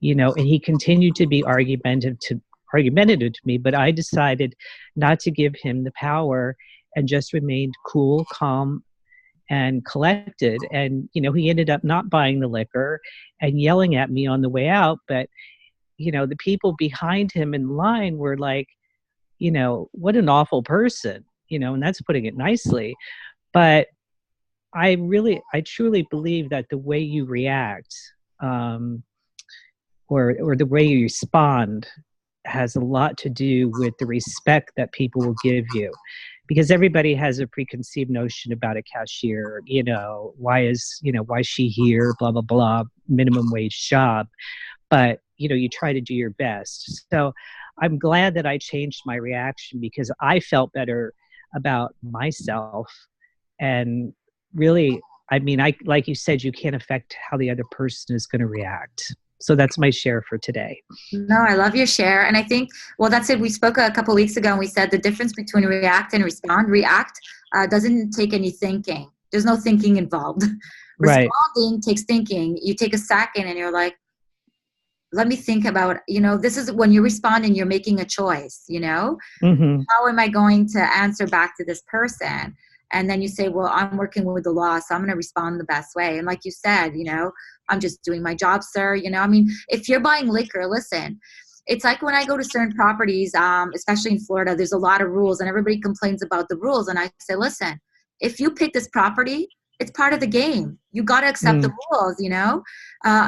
you know. And he continued to be argumentative to me, but I decided not to give him the power and just remained cool, calm, and collected. And, you know, he ended up not buying the liquor and yelling at me on the way out. But, you know, the people behind him in line were like, you know, what an awful person, you know, and that's putting it nicely. But I truly believe that the way you react, or the way you respond, has a lot to do with the respect that people will give you, because everybody has a preconceived notion about a cashier. You know, why is she here, blah blah blah, minimum wage job. But, you know, you try to do your best. So I'm glad that I changed my reaction, because I felt better about myself. And really, I mean, like you said, you can't affect how the other person is going to react. So that's my share for today. No, I love your share. And I think, well, that's it. We spoke a couple weeks ago and we said the difference between react and respond. React doesn't take any thinking. There's no thinking involved. Right. Responding takes thinking. You take a second and you're like, let me think about, you know, this is when you're responding, you're making a choice, you know, how am I going to answer back to this person? And then you say, well, I'm working with the law, so I'm going to respond the best way. And like you said, you know, I'm just doing my job, sir. You know, I mean, if you're buying liquor, listen, it's like when I go to certain properties, especially in Florida, there's a lot of rules and everybody complains about the rules. And I say, listen, if you pick this property, it's part of the game. You got to accept the rules, you know.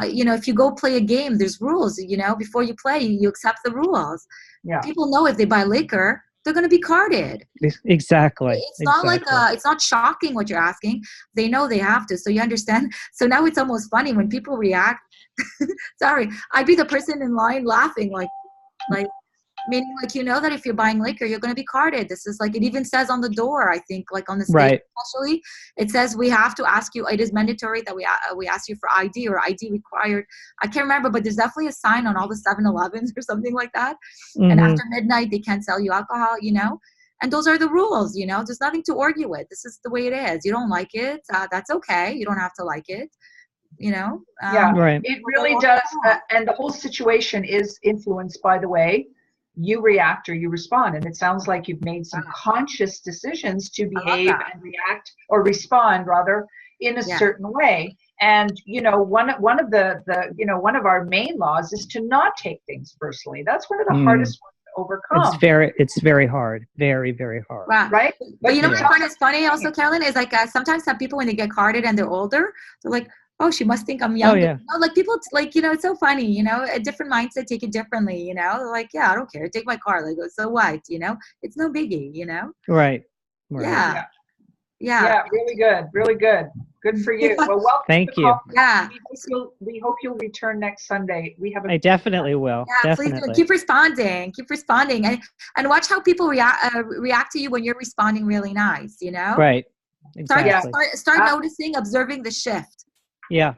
You know, if you go play a game, there's rules, you know. Before you play, you accept the rules. Yeah. People know if they buy liquor, they're going to be carded. Exactly. It's not like it's not shocking what you're asking. They know they have to. So you understand. So now it's almost funny when people react. Sorry, I'd be the person in line laughing like meaning like, you know, that if you're buying liquor, you're going to be carded. This is like, it even says on the door, I think, like on the state especially, it says we have to ask you, it is mandatory that we ask you for ID or ID required. I can't remember, but there's definitely a sign on all the 7-Elevens or something like that. And after midnight, they can't sell you alcohol, you know, and those are the rules, you know, there's nothing to argue with. This is the way it is. You don't like it. That's okay. You don't have to like it. You know, it really does. And the whole situation is influenced by the way you react or you respond. And it sounds like you've made some conscious decisions to behave and react, or respond rather, in a certain way. And, you know, one of one of our main laws is to not take things personally. That's one of the hardest ones to overcome. It's very hard. Very, very hard. Wow. Right? But you know what I find is funny also, Carolyn, is like sometimes some people, when they get carded and they're older, they're like, oh, she must think I'm young. Oh, yeah. You know, like people, like, you know, it's so funny, you know, a different mindset, take it differently, you know, they're like, yeah, I don't care. Take my car. Like, so what, you know, it's no biggie, you know? Right. Yeah. Really good. Really good. Good for you. Well, welcome. Thank to you. Yeah. We hope you'll return next Sunday. We have a I definitely will. Yeah, please Definitely. do. Keep responding. Keep responding, and watch how people react to you when you're responding really nice. You know. Right. Exactly. Start noticing, observing the shift. Yeah.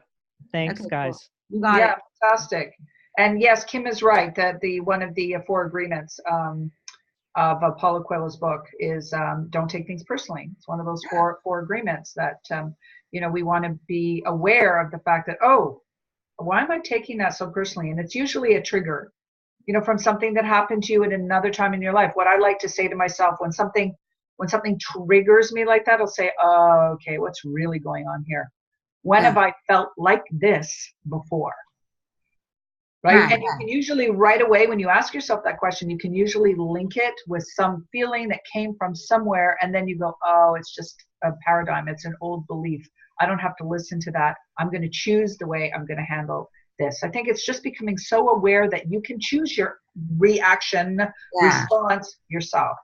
Thanks, Okay, guys. cool. You got it. Fantastic. And yes, Kim is right that one of the 4 agreements of Paulo Coelho's book is don't take things personally. It's one of those four agreements that we want to be aware of the fact that, oh, why am I taking that so personally? And it's usually a trigger, from something that happened to you at another time in your life. What I like to say to myself when something triggers me like that, I'll say, oh, okay, what's really going on here? When have I felt like this before? Right? And you can usually right away, when you ask yourself that question, you can usually link it with some feeling that came from somewhere. And then you go, oh, it's just a paradigm. It's an old belief. I don't have to listen to that. I'm going to choose the way I'm going to handle this. I think it's just becoming so aware that you can choose your reaction, response yourself.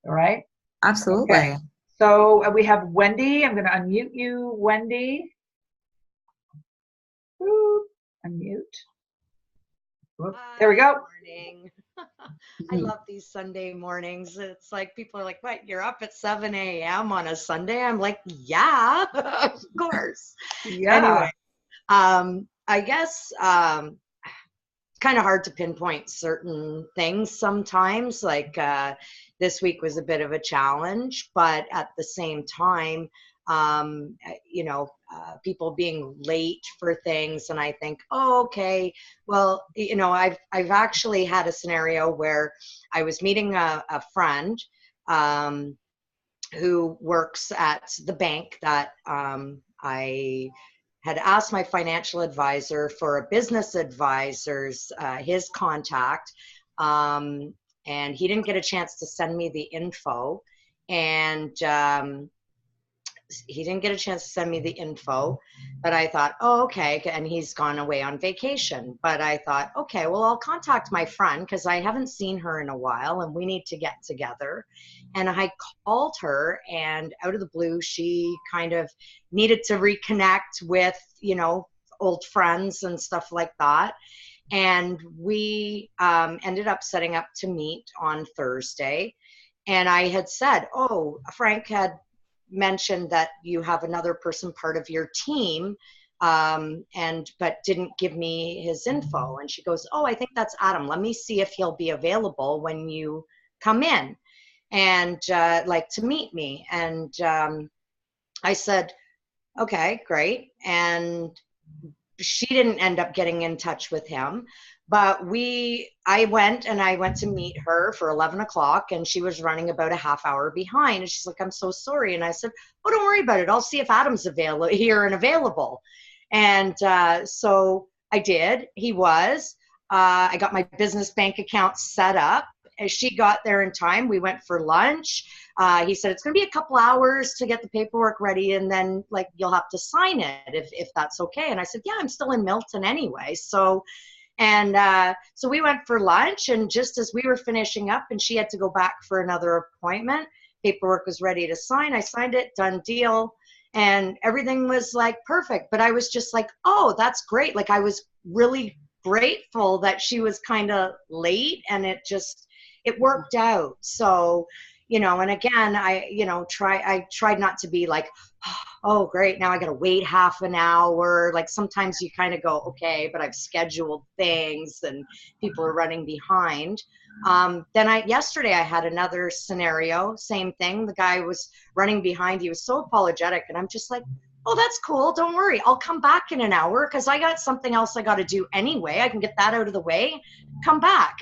All right? Absolutely. Okay. So we have Wendy. I'm going to unmute you, Wendy. Woo. Unmute. Whoop. There we go. Morning. I love these Sunday mornings. It's like people are like, what, you're up at 7 a.m. on a Sunday? I'm like, yeah, of course. Yeah. Anyway, I guess it's kind of hard to pinpoint certain things sometimes. Like this week was a bit of a challenge, but at the same time, people being late for things, and I think, oh, okay, well, I've actually had a scenario where I was meeting a friend who works at the bank that I had asked my financial advisor for a business advisor's his contact, and he didn't get a chance to send me the info, and but I thought, oh, okay, and he's gone away on vacation. But I thought, okay, well, I'll contact my friend because I haven't seen her in a while and we need to get together. And I called her, and out of the blue, she kind of needed to reconnect with, old friends and stuff like that. And we ended up setting up to meet on Thursday. And I had said, oh, Frank had mentioned that you have another person part of your team, but didn't give me his info. And she goes, oh, I think that's Adam. Let me see if he'll be available when you come in and like to meet me. And I said, okay, great. And she didn't end up getting in touch with him, but I went to meet her for 11 o'clock, and she was running about a half hour behind. And she's like, I'm so sorry. And I said, oh, don't worry about it. I'll see if Adam's here and available. And so I did. He was. I got my business bank account set up. As she got there in time, we went for lunch. He said, it's going to be a couple hours to get the paperwork ready, and then you'll have to sign it if that's okay. And I said, yeah, I'm still in Milton anyway. So we went for lunch, and just as we were finishing up and she had to go back for another appointment, paperwork was ready to sign. I signed it, done deal, and everything was perfect. But I was just like, oh, that's great. I was really grateful that she was kind of late, and it worked out. So, and again, I tried not to be like, oh, great, now I got to wait half an hour. Sometimes you kind of go, okay, but I've scheduled things and people are running behind. Yesterday I had another scenario, same thing. The guy was running behind. He was so apologetic, and I'm just like, oh, that's cool. Don't worry. I'll come back in an hour because I got something else I got to do anyway. I can get that out of the way, come back,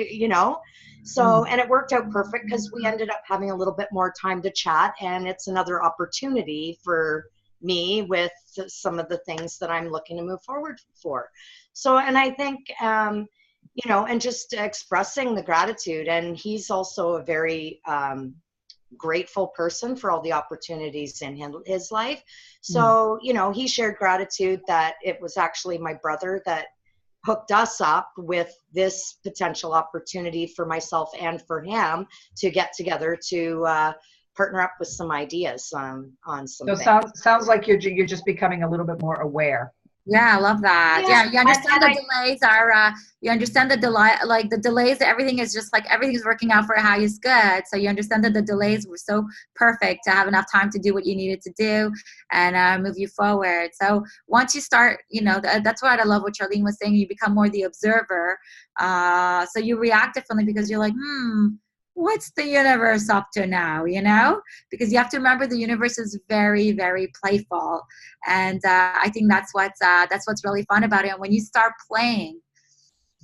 So, and it worked out perfect because we ended up having a little bit more time to chat, and it's another opportunity for me with some of the things that I'm looking to move forward for. So, and I think, and just expressing the gratitude, and he's also a very grateful person for all the opportunities in his life. So, he shared gratitude that it was actually my brother that hooked us up with this potential opportunity for myself and for him to get together to partner up with some ideas on some So things. sounds like you're just becoming a little bit more aware. Yeah, I love that. Yeah, you understand and the delays are, you understand the delay, like the delays, everything is just like, everything's working out for your highest good. So you understand that the delays were so perfect to have enough time to do what you needed to do and move you forward. So once you start, you know, that's what I love what Charlene was saying, you become more the observer. So you react differently because you're like, what's the universe up to now, you know? Because you have to remember the universe is very, very playful. And I think that's what's really fun about it. And when you start playing,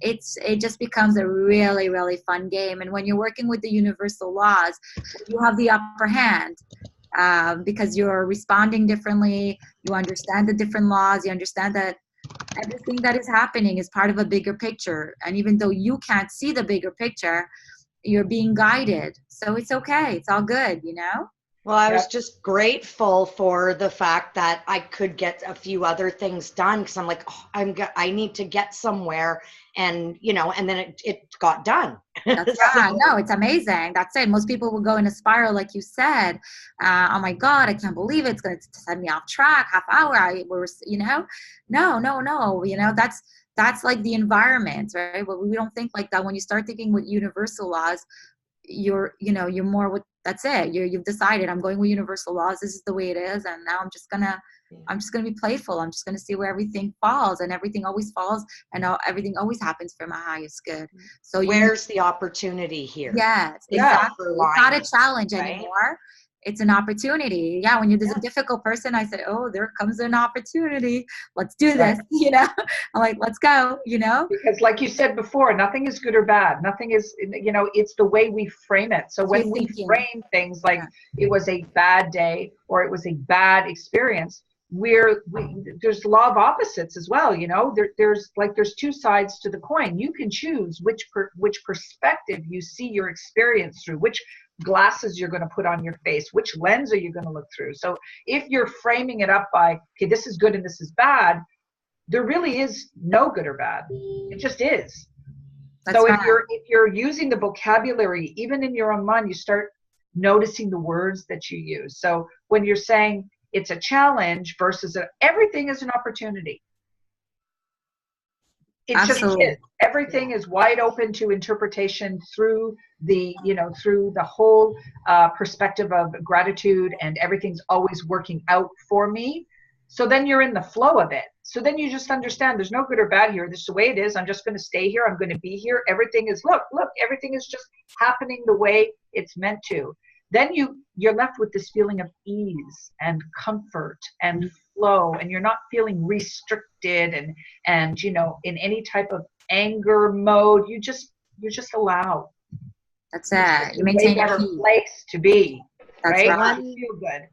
it just becomes a really, really fun game. And when you're working with the universal laws, you have the upper hand because you're responding differently. You understand the different laws. You understand that everything that is happening is part of a bigger picture. And even though you can't see the bigger picture, you're being guided. So it's okay. It's all good, you know? Well, I was just grateful for the fact that I could get a few other things done because I'm like, I need to get somewhere, and you know, and then it got done. That's right. No, it's amazing. That's it. Most people will go in a spiral, like you said. Oh my God, I can't believe it's going to send me off track. Half hour, you know, no. You know, that's like the environment, right? But we don't think like that. When you start thinking with universal laws, you're more with, that's it. You've decided, I'm going with universal laws. This is the way it is. And now I'm just gonna be playful. I'm just gonna see where everything falls, and everything always falls, and everything always happens for my highest good. So where's the opportunity here? Yes, exactly. It's not a challenge anymore. It's an opportunity. Yeah, when there's a difficult person, I say, oh, there comes an opportunity. Let's do this, you know? I'm like, let's go, you know? Because like you said before, nothing is good or bad. Nothing is, you know, it's the way we frame it. So when we frame things like it was a bad day or it was a bad experience, there's law of opposites as well, you know? There's two sides to the coin. You can choose which perspective you see your experience through, which glasses you're going to put on your face, which lens are you going to look through. So if you're framing it up by, okay, this is good and this is bad, there really is no good or bad. It just is. So if you're using the vocabulary, even in your own mind, you start noticing the words that you use. So when you're saying it's a challenge versus everything is an opportunity. It just is. Everything is wide open to interpretation through the whole perspective of gratitude, and everything's always working out for me. So then you're in the flow of it. So then you just understand there's no good or bad here. This is the way it is. I'm just going to stay here. I'm going to be here. Everything is, look, everything is just happening the way it's meant to. Then you're left with this feeling of ease and comfort and flow, and you're not feeling restricted and you know, in any type of anger mode. You just allow. That's it. You way maintain better your peace. Place to be. That's right. You feel good.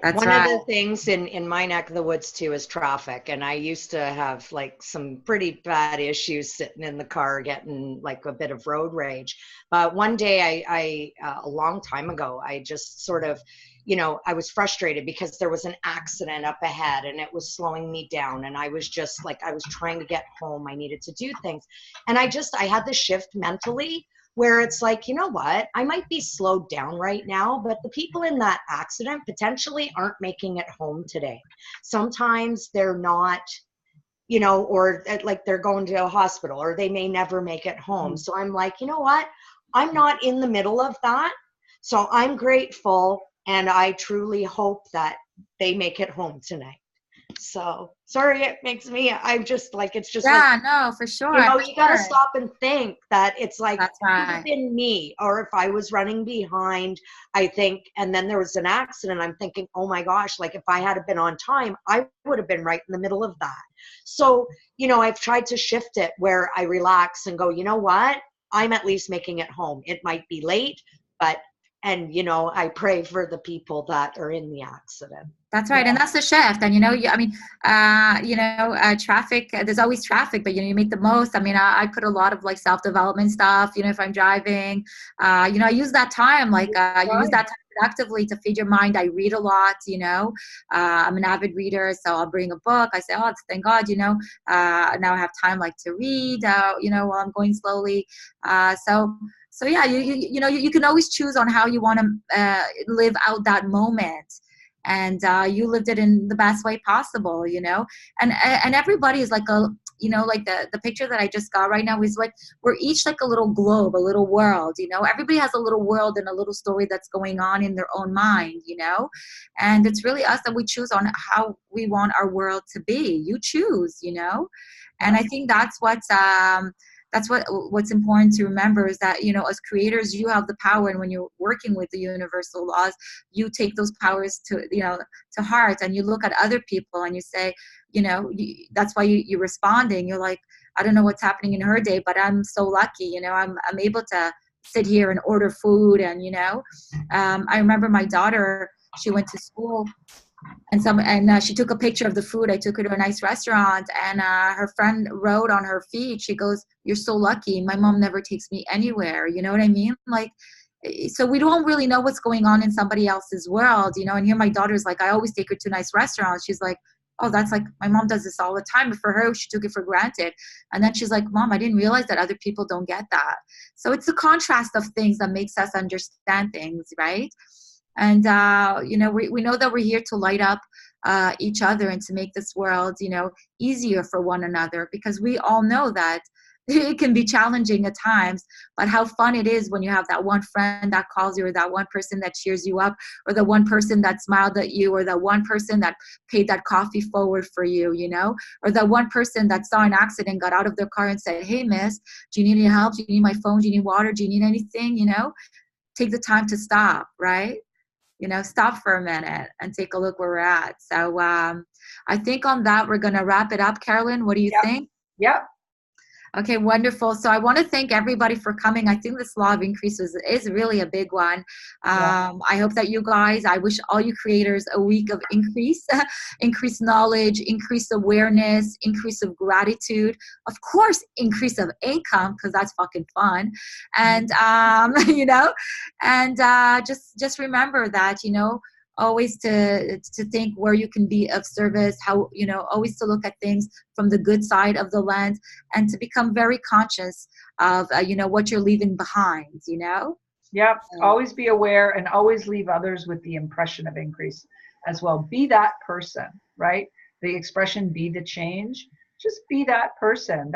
One of the things in my neck of the woods too is traffic, and I used to have like some pretty bad issues sitting in the car, getting like a bit of road rage. But one day, I a long time ago, I just sort of, you know, I was frustrated because there was an accident up ahead and it was slowing me down, and I was just like, I was trying to get home. I needed to do things, and I had this shift mentally where it's like, you know what, I might be slowed down right now, but the people in that accident potentially aren't making it home today. Sometimes they're not, you know, or like they're going to a hospital, or they may never make it home. So I'm like, you know what, I'm not in the middle of that. So I'm grateful, and I truly hope that they make it home tonight. So sorry, it makes me, I'm just like, it's just no, for sure. You know, you got to stop and think that it's like, that's right. Been me, or if I was running behind, I think, and then there was an accident, I'm thinking, oh my gosh, like if I had been on time, I would have been right in the middle of that. So, you know, I've tried to shift it where I relax and go, you know what, I'm at least making it home. It might be late, and you know, I pray for the people that are in the accident. That's right. And that's the shift. And, you know, traffic, there's always traffic, but, you know, you make the most. I mean, I put a lot of like self-development stuff, you know, if I'm driving, you know, I use that time, like you use that time productively to feed your mind. I read a lot, you know, I'm an avid reader, so I'll bring a book. I say, oh, thank God, you know, now I have time like to read, you know, while I'm going slowly. So So yeah, you can always choose on how you want to live out that moment. And you lived it in the best way possible, and everybody is like like the picture that I just got right now is like we're each like a little globe, a little world. Everybody has a little world and a little story that's going on in their own mind. And it's really us that we choose on how we want our world to be. You choose. And I think that's what's important to remember is that, as creators, you have the power. And when you're working with the universal laws, you take those powers to heart, and you look at other people and you say, that's why you're responding. You're like, I don't know what's happening in her day, but I'm so lucky, I'm able to sit here and order food. And, I remember my daughter, she went to school, and she took a picture of the food. I took her to a nice restaurant, and her friend wrote on her feed, she goes, "You're so lucky. My mom never takes me anywhere." You know what I mean? Like, so we don't really know what's going on in somebody else's world, and here my daughter's like, I always take her to nice restaurants. She's like, oh, that's like, my mom does this all the time. But for her, she took it for granted. And then she's like, Mom, I didn't realize that other people don't get that. So it's the contrast of things that makes us understand things, right? And, we know that we're here to light up each other and to make this world, easier for one another, because we all know that it can be challenging at times, but how fun it is when you have that one friend that calls you, or that one person that cheers you up, or the one person that smiled at you, or the one person that paid that coffee forward for you, or the one person that saw an accident, got out of their car and said, hey, miss, do you need any help? Do you need my phone? Do you need water? Do you need anything? Take the time to stop, right? Stop for a minute and take a look where we're at. So I think on that, we're going to wrap it up. Carolyn, what do you think? Yep. Okay, wonderful. So I want to thank everybody for coming. I think this law of increase is really a big one. I hope that you guys, I wish all you creators a week of increase, increased knowledge, increased awareness, increase of gratitude, of course, increase of income, because that's fucking fun. And, just remember that, always to think where you can be of service, how, always to look at things from the good side of the lens, and to become very conscious of, what you're leaving behind, Yep. Always be aware, and always leave others with the impression of increase as well. Be that person, right? The expression, be the change. Just be that person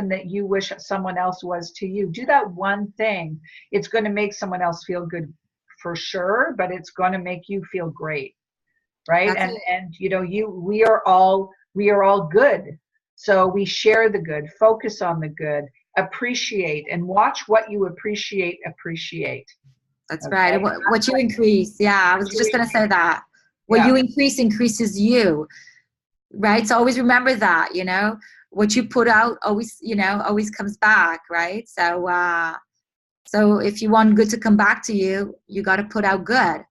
that you wish someone else was to you. Do that one thing. It's going to make someone else feel good for sure, but it's going to make you feel great, right? We are all good, so we share the good, focus on the good, appreciate, and watch what you appreciate. That's right. What you increase, I was just going to say that what you increase increases you, right? So always remember that, what you put out always comes back, right? So if you want good to come back to you, you got to put out good,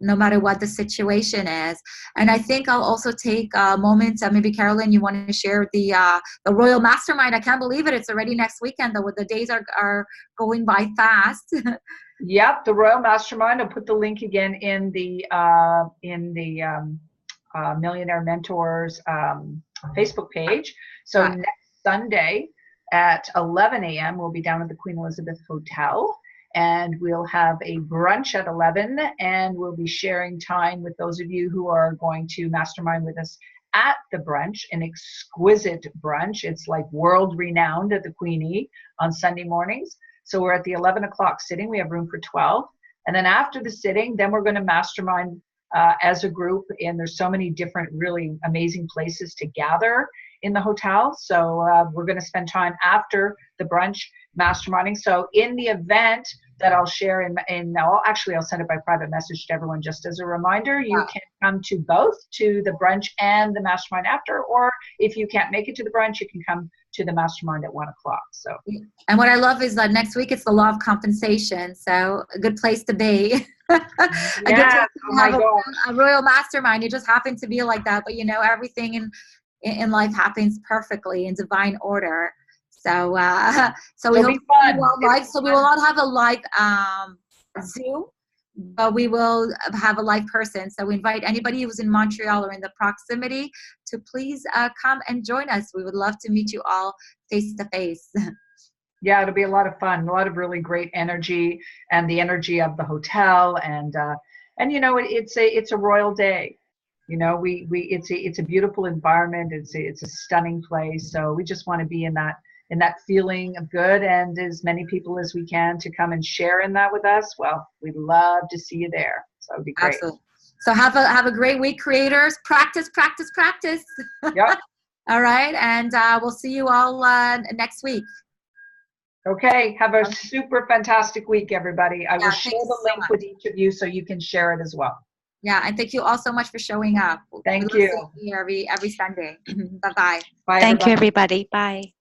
no matter what the situation is. And I think I'll also take a moment, maybe Carolyn, you want to share the Royal Mastermind. I can't believe it. It's already next weekend, though. The days are going by fast. Yep, the Royal Mastermind. I'll put the link again in the Millionaire Mentors Facebook page. So next Sunday, at 11 a.m. we'll be down at the Queen Elizabeth Hotel, and we'll have a brunch at 11, and we'll be sharing time with those of you who are going to mastermind with us at the brunch, an exquisite brunch. It's like world renowned at the Queenie on Sunday mornings. So we're at the 11 o'clock sitting. We have room for 12. And then after the sitting, then we're going to mastermind as a group. And there's so many different really amazing places to gather in the hotel. So we're going to spend time after the brunch masterminding. So in the event that I'll share I'll send it by private message to everyone just as a reminder. You can come to both, to the brunch and the mastermind after, or if you can't make it to the brunch, you can come to the mastermind at 1 o'clock. So, and what I love is that next week it's the law of compensation. So a good place to be. Yeah, a Royal Mastermind. It just happened to be like that, but everything in life happens perfectly in divine order. So we hope we will not have a live Zoom, but we will have a live person. So we invite anybody who's in Montreal or in the proximity to please come and join us. We would love to meet you all face to face. Yeah, it'll be a lot of fun, a lot of really great energy, and the energy of the hotel, and you know, it's a royal day. You know, it's a beautiful environment. It's a stunning place. So we just want to be in that feeling of good, and as many people as we can to come and share in that with us. Well, we'd love to see you there. So it'd be great. Absolutely. So have a great week, creators. Practice, practice, practice. Yep. All right, and we'll see you all next week. Okay, have a super fantastic week, everybody. I will share thank you the so link much. with each of you so you can share it as well. Yeah, and thank you all so much for showing up. Thank We love you. seeing you every Sunday. Bye-bye. Bye, Thank you, everybody. everybody. Bye.